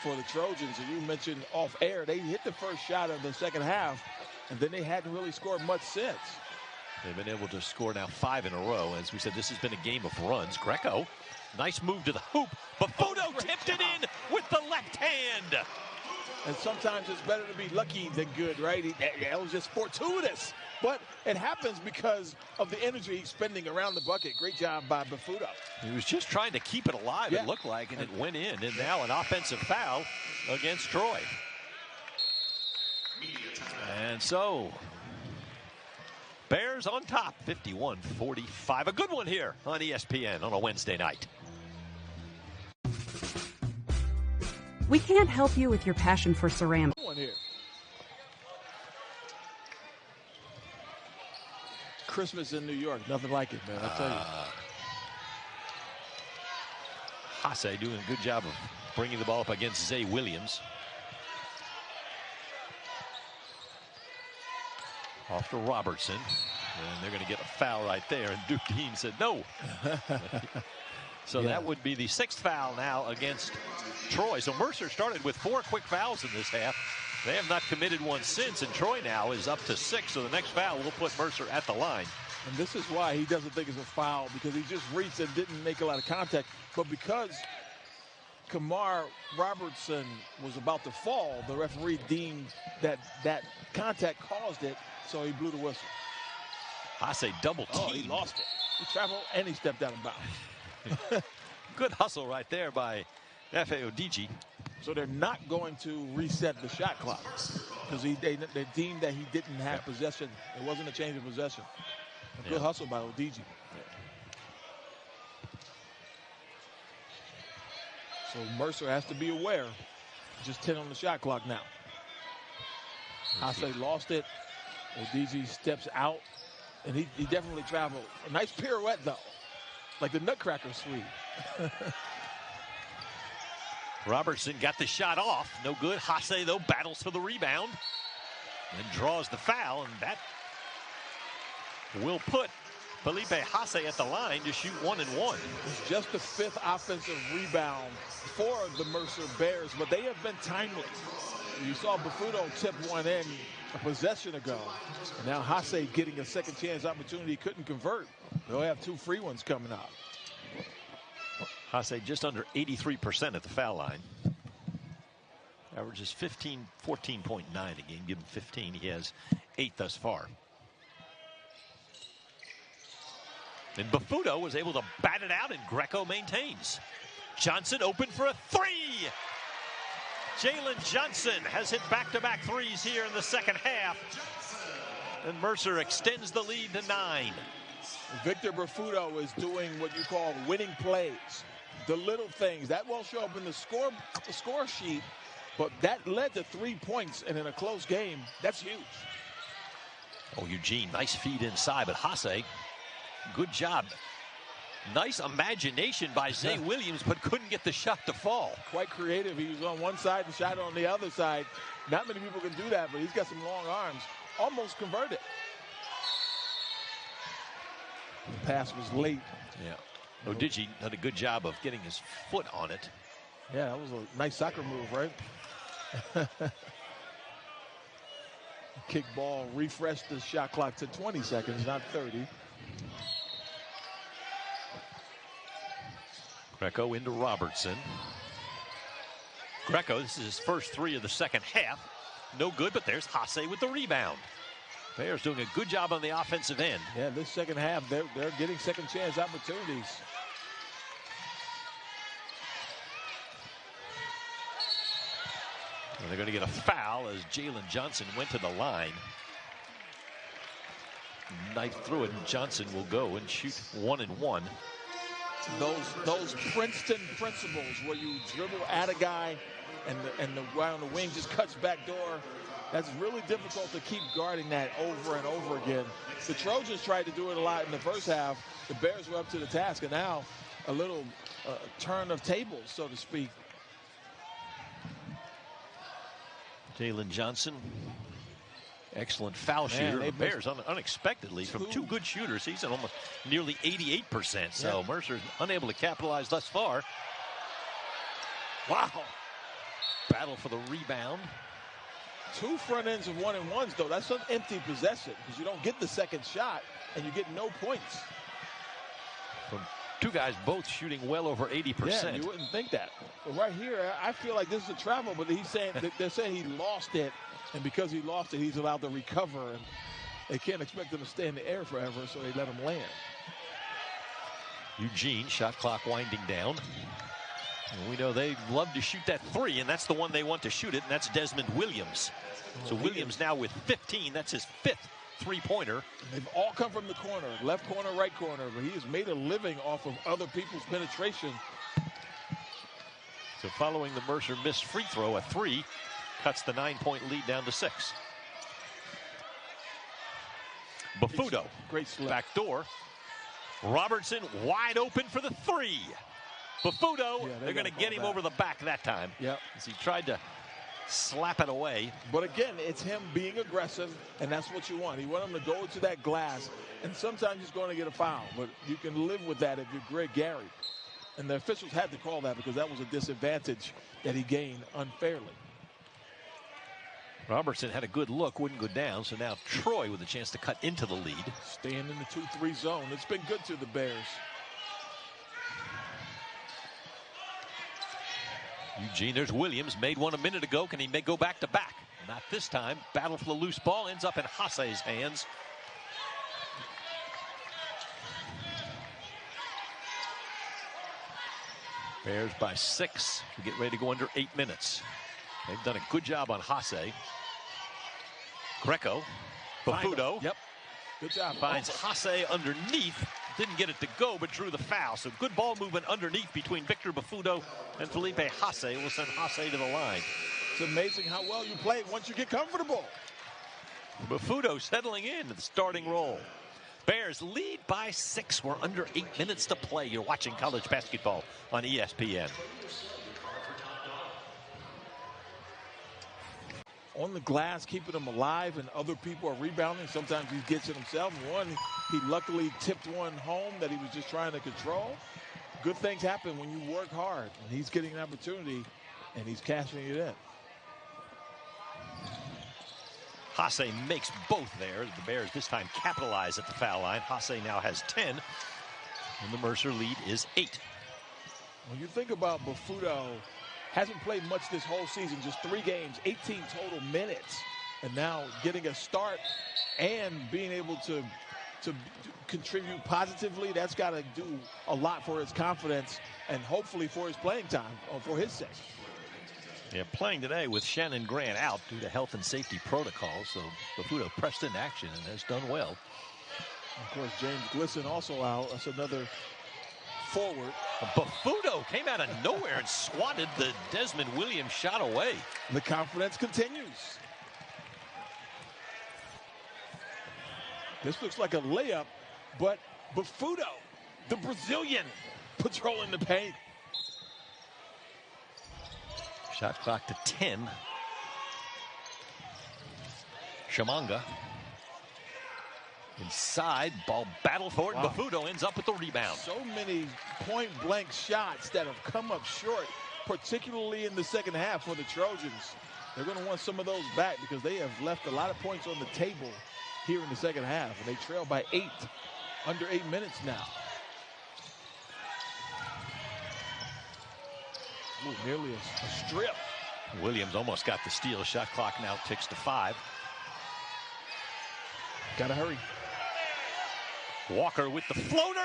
for the Trojans. And you mentioned off air, they hit the first shot of the second half, and then they hadn't really scored much since.
They've been able to score now 5 in a row. As we said, this has been a game of runs. Greco, nice move to the hoop. Bafuto tipped it in with the left hand.
And sometimes it's better to be lucky than good, right? That was just fortuitous. But it happens because of the energy he's spending around the bucket. Great job by Bafuto.
He was just trying to keep it alive, it looked like, and it went in. And now an offensive foul against Troy. And so, Bears on top, 51-45. A good one here on ESPN on a Wednesday night.
We can't help you with your passion for ceramics.
Christmas in New York, nothing like it, man. I'll tell you.
Hase doing a good job of bringing the ball up against Zay Williams. Off to Robertson. And they're going to get a foul right there. And Duke Dean said no. So that would be the 6th foul now against Troy. So Mercer started with 4 quick fouls in this half. They have not committed one since, and Troy now is up to 6, so the next foul will put Mercer at the line.
And this is why he doesn't think it's a foul, because he just reached and didn't make a lot of contact. But because Kamar Robertson was about to fall, the referee deemed that contact caused it, so he blew the whistle.
Hase double team.
Oh, he lost it. He traveled and he stepped out of bounds.
Good hustle right there by Efe Odiji.
So they're not going to reset the shot clock because they deemed that he didn't have possession. It wasn't a change of possession. A good hustle by Odiji. So Mercer has to be aware. Just 10 on the shot clock now. Hase lost it. Odiji steps out. And he definitely traveled. A nice pirouette, though. Like the Nutcracker sweep.
Robertson got the shot off. No good. Hase, though, battles for the rebound. And draws the foul. And that will put Felipe Hase at the line to shoot 1 and 1.
It's just the 5th offensive rebound for the Mercer Bears, but they have been timely. You saw Bafuto tip one in a possession ago. And now Hase getting a second chance opportunity, couldn't convert. They'll have 2 free ones coming up.
Hase just under 83% at the foul line. Averages 14.9 a game. Give him 15. He has 8 thus far. And Bafuto was able to bat it out, and Greco maintains. Johnson open for a 3. Jalen Johnson has hit back-to-back threes here in the second half. And Mercer extends the lead to 9.
Victor Bafuto is doing what you call winning plays. The little things. That won't show up in the score sheet, but that led to 3 points, and in a close game, that's huge.
Oh, Eugene, nice feed inside, but Hase, good job. Nice imagination by Zay Williams, but couldn't get the shot to fall.
Quite creative. He was on one side and shot on the other side. Not many people can do that, but he's got some long arms. Almost converted. The pass was late.
Yeah. Odiji did a good job of getting his foot on it.
Yeah, that was a nice soccer move, right? Kick ball, refresh the shot clock to 20 seconds, not 30.
Greco into Robertson. Greco, this is his first 3 of the second half. No good, but there's Hase with the rebound. Bears doing a good job on the offensive end.
Yeah, this second half, they're getting second chance opportunities.
And they're going to get a foul as Jalen Johnson went to the line. Knife through it, and Johnson will go and shoot 1 and 1.
Those Princeton principles where you dribble at a guy and the guy on the wing just cuts back door. That's really difficult to keep guarding that over and over again. The Trojans tried to do it a lot in the first half. The Bears were up to the task, and now a little turn of tables, so to speak.
Jalen Johnson, excellent foul shooter. The Bears unexpectedly from 2 good shooters. He's at almost nearly 88%. So Mercer's unable to capitalize thus far. Wow. Battle for the rebound.
2 front ends of 1 and 1s, though. That's an empty possession because you don't get the second shot and you get no points.
From 2 guys both shooting well over 80%.
Yeah, you wouldn't think that. But right here, I feel like this is a travel, but they're saying he lost it, and because he lost it, he's allowed to recover, and they can't expect him to stay in the air forever, so they let him land.
Eugene, shot clock winding down. And we know they love to shoot that 3, and that's the one they want to shoot it, and that's Desmond Williams. So Williams now with 15. That's his 5th three-pointer.
They've all come from the corner, left corner, right corner, but he has made a living off of other people's penetration.
So following the Mercer missed free throw, a 3 cuts the 9-point lead down to 6. Bafuto,
great slip.
Back door. Robertson wide open for the 3. Bafuto, they're going to get him over the back that time.
Yep.
As he tried to slap it away.
But again, it's him being aggressive, and that's what you want. You want him to go into that glass, and sometimes he's going to get a foul. But you can live with that if you're Greg Gary. And the officials had to call that because that was a disadvantage that he gained unfairly.
Robertson had a good look, wouldn't go down, so now Troy with a chance to cut into the lead.
Staying in the 2-3 zone. It's been good to the Bears.
Eugene, there's Williams, made one a minute ago. Can he go back to back? Not this time. Battle for the loose ball, ends up in Hase's hands. Bears by 6. We get ready to go under 8 minutes. They've done a good job on Hase. Greco, Bafudo.
Yep. Good job.
Finds Hase underneath. Didn't get it to go, but drew the foul. So good ball movement underneath between Victor Bafudo and Felipe Hase will send Hase to the line.
It's amazing how well you play once you get comfortable.
Bafudo settling in to the starting role. Bears lead by 6. We're under 8 minutes to play. You're watching college basketball on ESPN.
On the glass, keeping him alive, and other people are rebounding. Sometimes he gets it himself. One, he luckily tipped one home that he was just trying to control. Good things happen when you work hard, and he's getting an opportunity, and he's cashing it in.
Hase makes both there. The Bears this time capitalize at the foul line. Hase now has 10, and the Mercer lead is 8.
When you think about Bafudo, hasn't played much this whole season, just 3 games, 18 total minutes, and now getting a start and being able to contribute positively, that's got to do a lot for his confidence and hopefully for his playing time, or for his sake.
Yeah, playing today with Shannon Grant out due to health and safety protocols, so Bafudo pressed in action and has done well.
Of course, James Glisson also out. That's another forward.
Bafudo came out of nowhere and swatted the Desmond Williams shot away.
The confidence continues. This looks like a layup, but Bafudo, the Brazilian, patrolling the paint.
Shot clock to 10. Shamanga inside, ball battle for it. Wow. Bafudo ends up with the rebound.
So many point-blank shots that have come up short, particularly in the second half for the Trojans. They're going to want some of those back because they have left a lot of points on the table here in the second half, and they trail by 8, under 8 minutes now. Ooh, nearly a strip.
Williams almost got the steal. Shot clock now ticks to 5.
Gotta hurry.
Walker with the floater.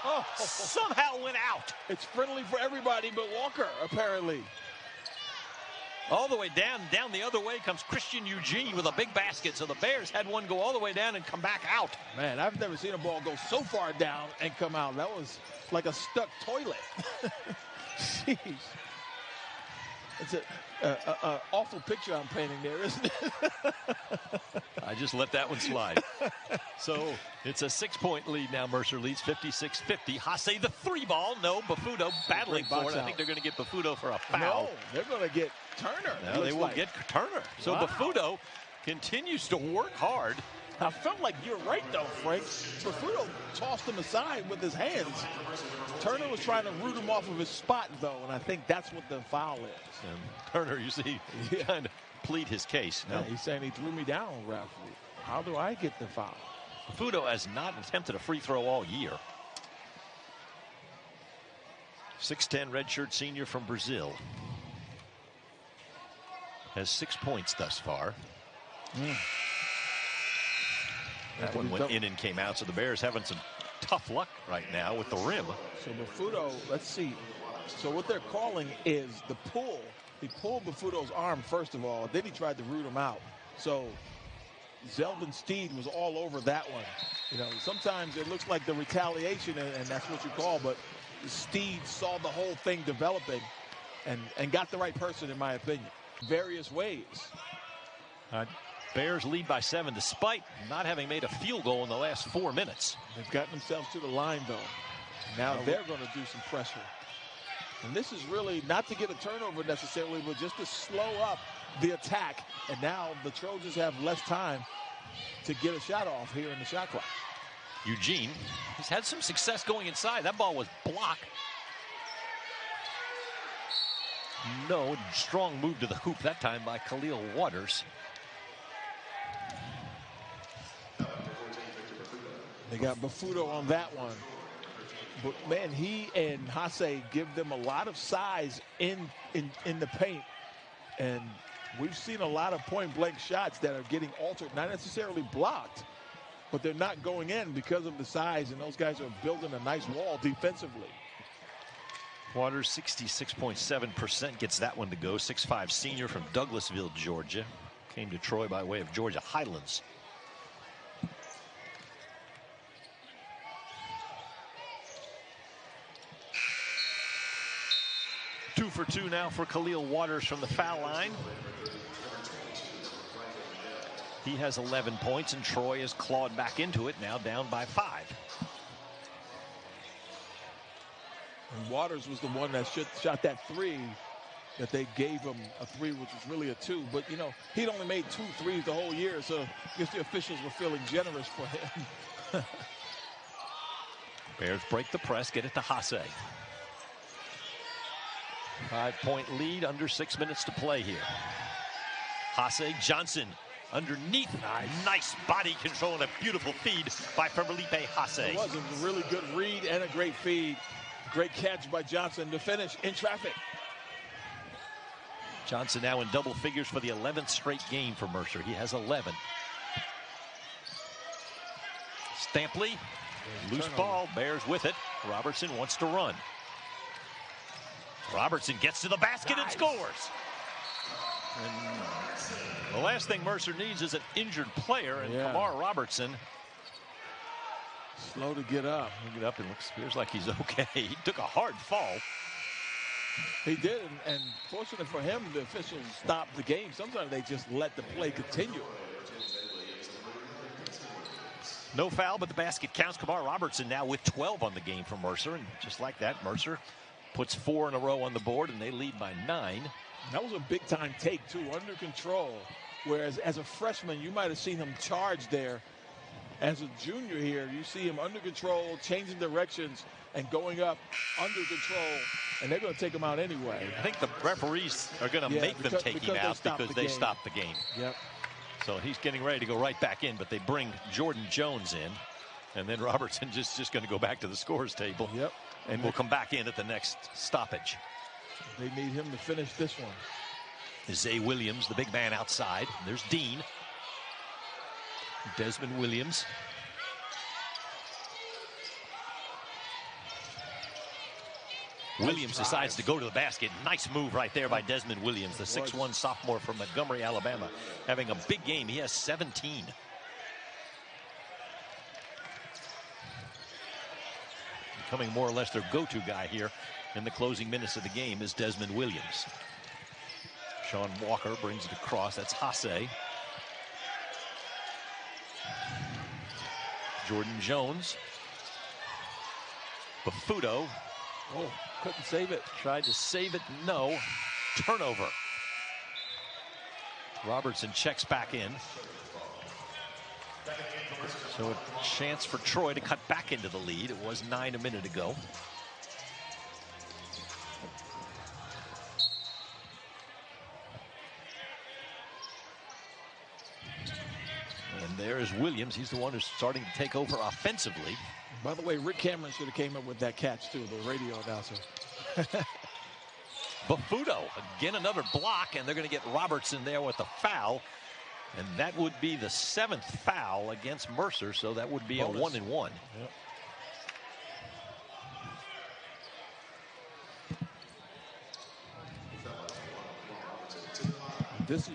Oh, somehow went out.
It's friendly for everybody but Walker, apparently.
All the way down the other way comes Christian Eugene with a big basket. So the Bears had one go all the way down and come back out.
Man, I've never seen a ball go so far down and come out. That was like a stuck toilet. Jeez. It's an awful picture I'm painting there, isn't it?
I just let that one slide. So it's a 6-point lead now. Mercer leads 56-50. Hase the 3 ball. No, Bafudo battling for it. I think they're going to get Bafudo for a foul.
No, they're going to get Turner.
No, they won't get Turner. So wow. Bafudo continues to work hard.
I felt like you're right, though, Frank. Bafudo tossed him aside with his hands. Turner was trying to root him off of his spot, though, and I think that's what the foul is.
And Turner, you see, kind of plead his case.
Yeah, he's saying he threw me down, ref. How do I get the foul?
Bafudo has not attempted a free throw all year. 6'10" redshirt senior from Brazil. Has 6 points thus far. That one went in and came out, so the Bears having some tough luck right now with the rim.
So Bafudo, let's see. So what they're calling is the pull. He pulled Bafudo's arm first of all, then he tried to root him out. So Zeldin Steed was all over that one. You know, sometimes it looks like the retaliation, and that's what you call, but Steed saw the whole thing developing and got the right person, in my opinion. Various ways.
Bears lead by 7 despite not having made a field goal in the last 4 minutes.
They've gotten themselves to the line, though. Now they're going to do some pressure. And this is really not to get a turnover necessarily, but just to slow up the attack. And now the Trojans have less time to get a shot off here in the shot clock.
Eugene, he's had some success going inside. That ball was blocked. No, strong move to the hoop that time by Khalil Waters.
They got Bafuto on that one. But, man, he and Hase give them a lot of size in the paint. And we've seen a lot of point-blank shots that are getting altered, not necessarily blocked, but they're not going in because of the size, and those guys are building a nice wall defensively.
Waters 66.7% gets that one to go. 6'5" senior from Douglasville, Georgia. Came to Troy by way of Georgia Highlands. Two for two now for Khalil Waters from the foul line. He has 11 points, and Troy has clawed back into it, now down by 5.
And Waters was the one that shot that three that they gave him a 3, which was really a 2. But, you know, he'd only made 2 threes the whole year, so I guess the officials were feeling generous for him.
Bears break the press, get it to Hase. 5-point lead, under 6 minutes to play here. Hase, Johnson underneath. Nice body control and a beautiful feed by Felipe Hase.
It was a really good read and a great feed. Great catch by Johnson to finish in traffic.
Johnson now in double figures for the 11th straight game for Mercer. He has 11. Stampley, loose ball, Bears with it. Robertson wants to run. Robertson gets to the basket and scores. And the last thing Mercer needs is an injured player, and Kamar Robertson.
Slow to get up.
He'll get up and appears like he's okay. He took a hard fall.
He did, and fortunately for him, the officials stopped the game. Sometimes they just let the play continue.
No foul, but the basket counts. Kamar Robertson now with 12 on the game for Mercer, and just like that, Mercer puts 4 in a row on the board, and they lead by 9.
That was a big-time take, too, under control. Whereas as a freshman, you might have seen him charge there. As a junior here, you see him under control, changing directions, and going up under control, and they're going to take him out anyway.
I think the referees are going to make them take him out because they stopped the game.
Yep.
So he's getting ready to go right back in, but they bring Jordan Jones in, and then Robertson just going to go back to the scores table.
Yep.
And will come back in at the next stoppage.
They need him to finish this one.
Zay Williams, the big man outside. There's Dean. Desmond Williams. Williams decides to go to the basket. Nice move right there by Desmond Williams, the 6'1" sophomore from Montgomery, Alabama, having a big game. He has 17. Becoming more or less their go-to guy here in the closing minutes of the game is Desmond Williams. Sean Walker brings it across. That's Hase. Jordan Jones. Bafuto.
Oh, couldn't save it.
Tried to save it. No. Turnover. Robertson checks back in. So a chance for Troy to cut back into the lead. It was 9 a minute ago. And there is Williams. He's the one who's starting to take over offensively.
By the way, Rick Cameron should have came up with that catch too, the radio announcer.
Bafuto, again another block, and they're going to get Robertson there with a foul. And that would be the 7th foul against Mercer, so that would be a 1-and-1.
Yep.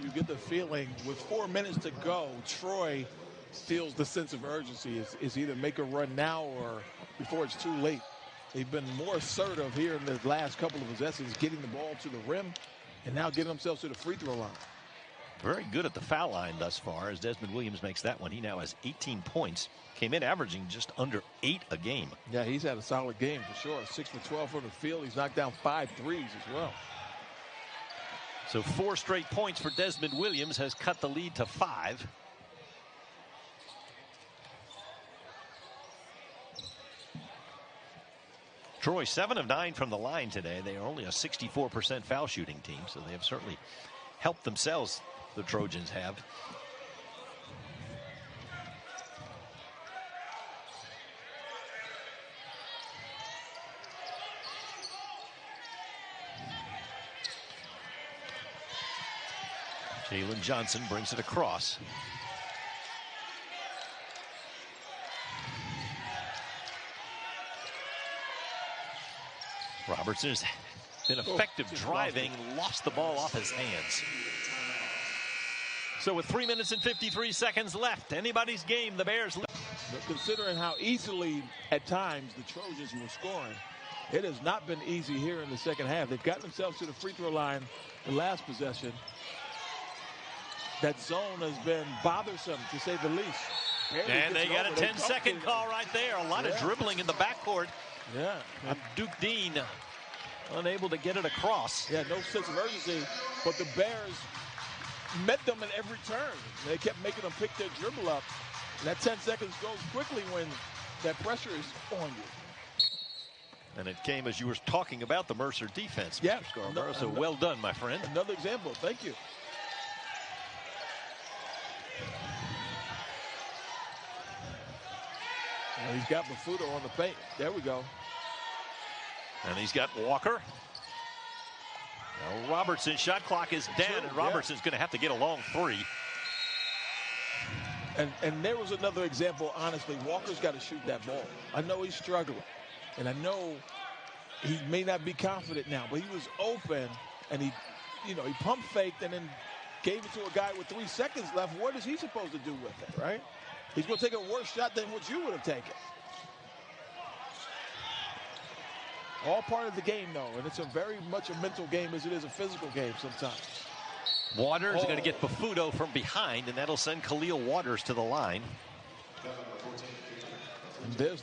You get the feeling with 4 minutes to go, Troy feels the sense of urgency. Is either make a run now or before it's too late. They've been more assertive here in the last couple of possessions, getting the ball to the rim and now getting themselves to the free throw line.
Very good at the foul line thus far as Desmond Williams makes that one. He now has 18 points. Came in averaging just under 8 a game.
Yeah, he's had a solid game for sure. 6 for 12 from the field. He's knocked down 5 threes as well.
So 4 straight points for Desmond Williams has cut the lead to 5. Troy 7 of 9 from the line today. They are only a 64% foul shooting team, so they have certainly helped themselves, the Trojans have. Jalen Johnson brings it across. Robertson has been effective driving, lost the ball off his hands. So with 3 minutes and 53 seconds left, anybody's game, the Bears.
But considering how easily at times the Trojans were scoring, it has not been easy here in the second half. They've gotten themselves to the free throw line the last possession. That zone has been bothersome, to say the least.
And they got a 10-second call right there. A lot of dribbling in the backcourt.
Yeah.
Duke Dean unable to get it across.
Yeah, no sense of urgency, but the Bears met them in every turn. They kept making them pick their dribble up. And that 10 seconds goes quickly when that pressure is on you.
And it came as you were talking about the Mercer defense,
yeah,
Mr. Scarborough. So well done, my friend.
Another example. Thank you. And he's got Bafuto on the paint. There we go.
And he's got Walker. Now Robertson's shot clock is down, and Robertson's going to have to get a long three.
And there was another example, honestly. Walker's got to shoot that ball. I know he's struggling, and I know he may not be confident now, but he was open, and he pump faked and then gave it to a guy with 3 seconds left. What is he supposed to do with it, right? He's going to take a worse shot than what you would have taken. All part of the game, though, and it's a very much a mental game as it is a physical game sometimes.
Waters going to get Bafuto from behind, and that'll send Khalil Waters to the line.
And there's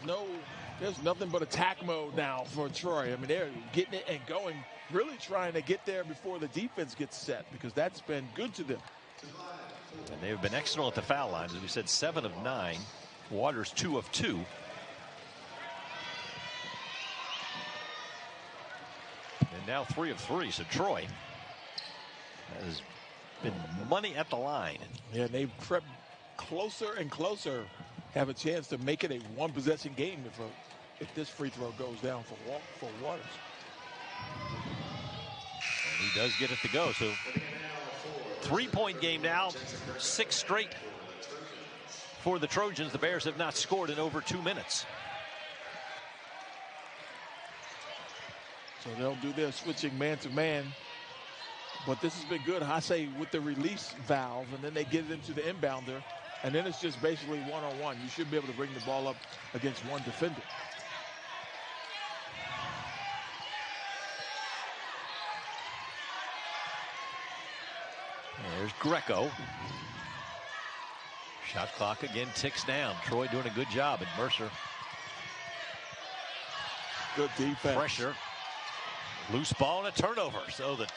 nothing but attack mode now for Troy. I mean, they're getting it and going, really trying to get there before the defense gets set, because that's been good to them.
And they've been excellent at the foul line. As we said, 7 of 9. Waters 2 of 2. And now 3 of 3. So Troy has been money at the line.
Yeah, they've crept closer and closer. Have a chance to make it a one-possession game if this free throw goes down for Waters.
And he does get it to go. So 3-point game now, 6 straight for the Trojans. The Bears have not scored in over 2 minutes.
So they'll do their switching man-to-man. But this has been good, I say, with the release valve, and then they get it into the inbounder, and then it's just basically one-on-one. You should be able to bring the ball up against one defender.
There's Greco. Shot clock again ticks down. Troy doing a good job, and Mercer.
Good defense.
Pressure. Loose ball and a turnover. So the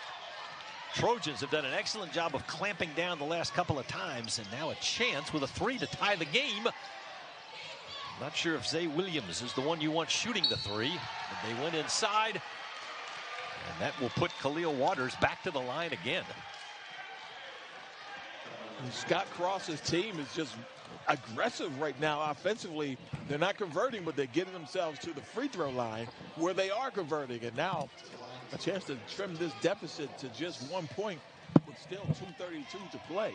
Trojans have done an excellent job of clamping down the last couple of times, and now a chance with a 3 to tie the game. Not sure if Zay Williams is the one you want shooting the 3. But they went inside, and that will put Khalil Waters back to the line again.
And Scott Cross's team is just aggressive right now offensively. They're not converting, but they're getting themselves to the free throw line where they are converting. And now a chance to trim this deficit to just 1 point with still 2:32 to play.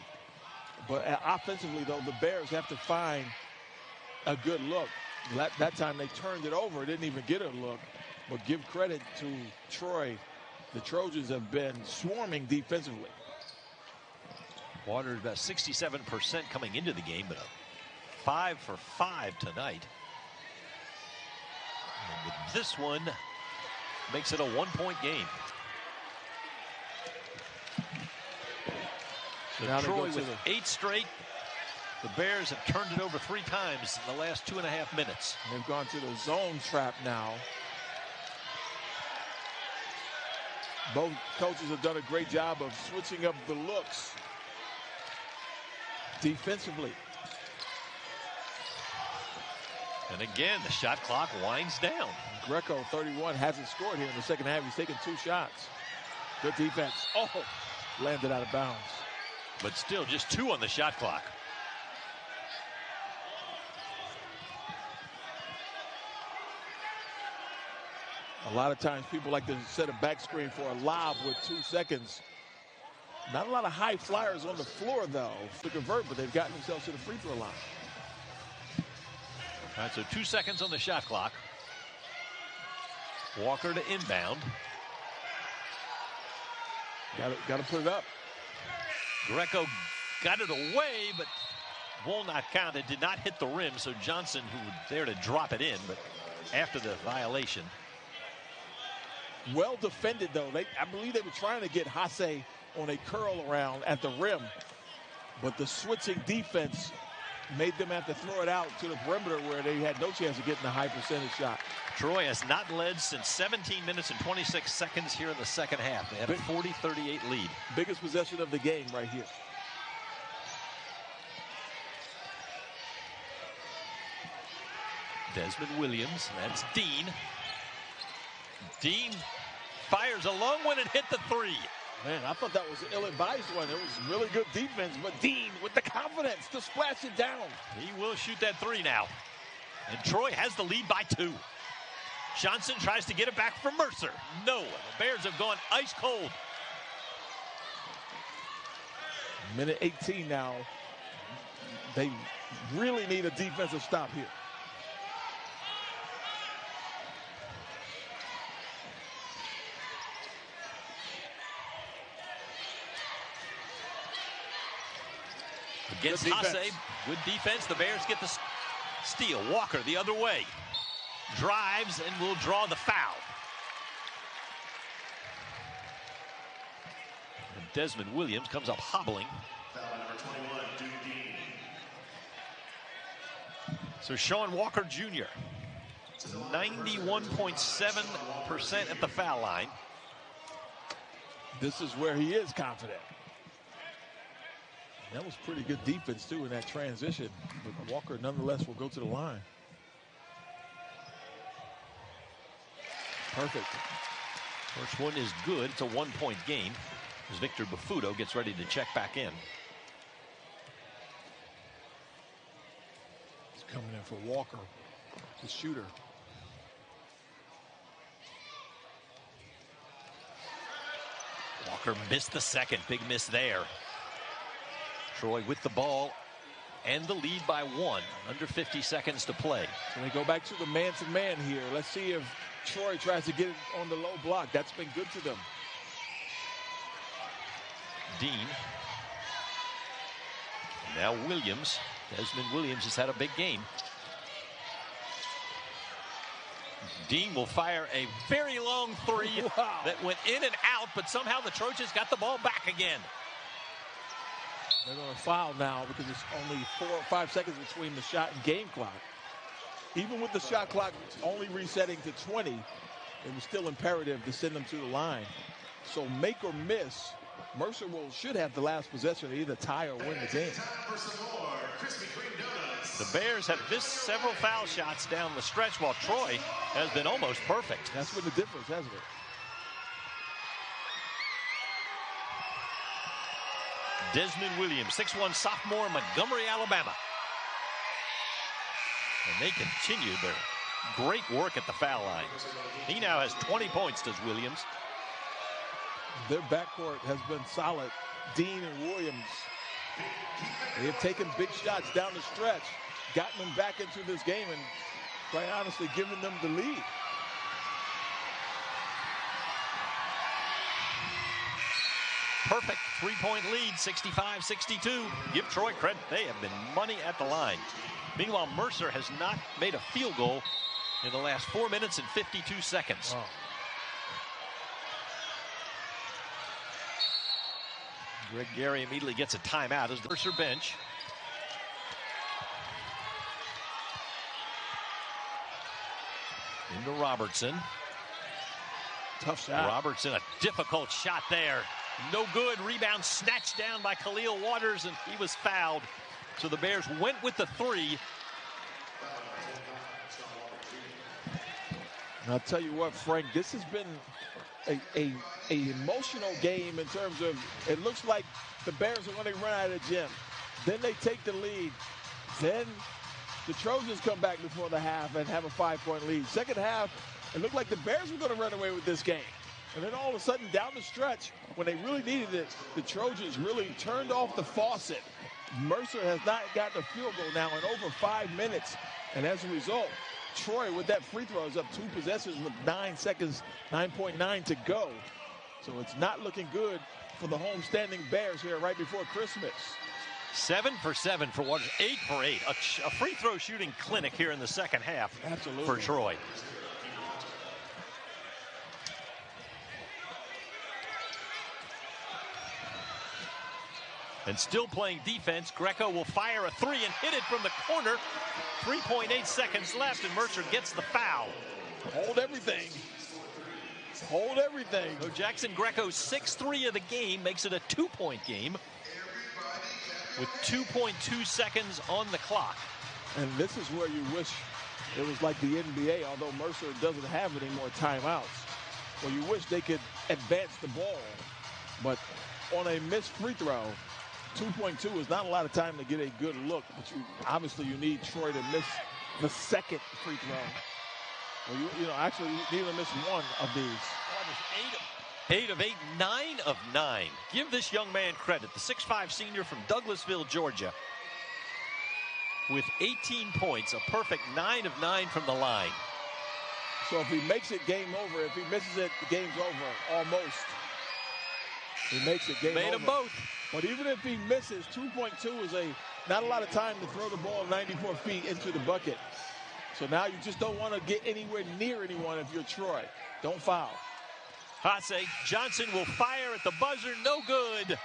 But offensively, though, the Bears have to find a good look. That time they turned it over, didn't even get a look. But give credit to Troy. The Trojans have been swarming defensively.
Waters about 67% coming into the game, but a 5 for 5 tonight. And with this one, makes it a 1-point game. So
now
Troy with 8 straight. The Bears have turned it over 3 times in the last 2.5 minutes.
They've gone to the zone trap now. Both coaches have done a great job of switching up the looks defensively.
And again, the shot clock winds down.
Greco, 31, hasn't scored here in the second half. He's taken 2 shots. Good defense. Oh, landed out of bounds.
But still just 2 on the shot clock.
A lot of times people like to set a back screen for a lob with 2 seconds. Not a lot of high flyers on the floor, though, to convert, but they've gotten themselves to the free throw line.
All right, so 2 seconds on the shot clock. Walker to inbound.
Got to put it up.
Greco got it away, but will not count. It did not hit the rim, so Johnson, who was there to drop it in, but after the violation.
Well defended, though. I believe they were trying to get Hasse on a curl around at the rim, but the switching defense made them have to throw it out to the perimeter where they had no chance of getting a high percentage shot.
Troy has not led since 17 minutes and 26 seconds here in the second half. They had a 40-38 lead.
Biggest possession of the game right here.
Desmond Williams, that's Dean. Dean fires a long one and hit the three.
Man, I thought that was an ill-advised one. It was really good defense, but Dean with the confidence to splash it down.
He will shoot that three now. And Troy has the lead by 2. Johnson tries to get it back for Mercer. No, the Bears have gone ice cold.
Minute 18 now. They really need a defensive stop here.
Against Hasse, good defense. The Bears get the steal. Walker the other way. Drives and will draw the foul. And Desmond Williams comes up hobbling.
Foul number 21,
So Sean Walker Jr. 91.7% at the foul line.
This is where he is confident. That was pretty good defense, too, in that transition. But Walker, nonetheless, will go to the line. Perfect.
First one is good. It's a 1-point game as Victor Bafuto gets ready to check back in.
He's coming in for Walker, the shooter.
Walker missed the second. Big miss there. Troy with the ball and the lead by 1. Under 50 seconds to play.
So they go back to the man-to-man here. Let's see if Troy tries to get it on the low block. That's been good to them.
Dean. Now Williams. Desmond Williams has had a big game. Dean will fire a very long three that went in and out, but somehow the Trojans got the ball back again.
They're going to foul now because it's only 4 or 5 seconds between the shot and game clock. Even with the shot clock only resetting to 20, it was still imperative to send them to the line. So make or miss, Mercer should have the last possession to either tie or win the game.
The Bears have missed several foul shots down the stretch while Troy has been almost perfect.
That's been the difference, hasn't it?
Desmond Williams, 6'1" sophomore, Montgomery, Alabama. And they continue their great work at the foul line. He now has 20 points, does Williams.
Their backcourt has been solid. Dean and Williams, they have taken big shots down the stretch, gotten them back into this game, and quite honestly, given them the lead.
Perfect 3-point lead, 65-62. Give Troy credit. They have been money at the line. Meanwhile, Mercer has not made a field goal in the last 4 minutes and 52 seconds.
Wow.
Greg Gary immediately gets a timeout as the Mercer bench. Into Robertson.
Tough shot.
Robertson, a difficult shot there. No good. Rebound snatched down by Khalil Waters, and he was fouled. So the Bears went with the three.
And I'll tell you what, Frank, this has been a emotional game in terms of it looks like the Bears are going to run out of the gym. Then they take the lead. Then the Trojans come back before the half and have a 5-point lead. Second half, it looked like the Bears were going to run away with this game. And then all of a sudden, down the stretch, when they really needed it, the Trojans really turned off the faucet. Mercer has not gotten a field goal now in over 5 minutes. And as a result, Troy, with that free throw, is up 2 possessions with 9 seconds, 9.9 to go. So it's not looking good for the homestanding Bears here right before Christmas.
7 for 7 for Waters, 8 for 8. A free throw shooting clinic here in the second half.
Absolutely.
For Troy. And still playing defense, Greco will fire a 3 and hit it from the corner. 3.8 seconds left, and Mercer gets the foul.
Hold everything. Hold everything.
So Jacksen Greco's 6-3 of the game makes it a 2-point game with 2.2 seconds on the clock.
And this is where you wish it was like the NBA, although Mercer doesn't have any more timeouts. Well, you wish they could advance the ball. But on a missed free throw, 2.2 is not a lot of time to get a good look. But obviously you need Troy to miss the second free throw. Well, you know, actually you need to miss one of these.
8 of 8, 9 of 9. Give this young man credit. The 6'5 senior from Douglasville, Georgia, with 18 points, a perfect 9 of 9 from the line.
So if he makes it, game over. If he misses it, the game's over. Almost. He makes it, game over.
Made them both.
But even if he misses, 2.2 is not a lot of time to throw the ball 94 feet into the bucket. So now you just don't want to get anywhere near anyone if you're Troy. Don't foul.
Hase Johnson will fire at the buzzer. No good.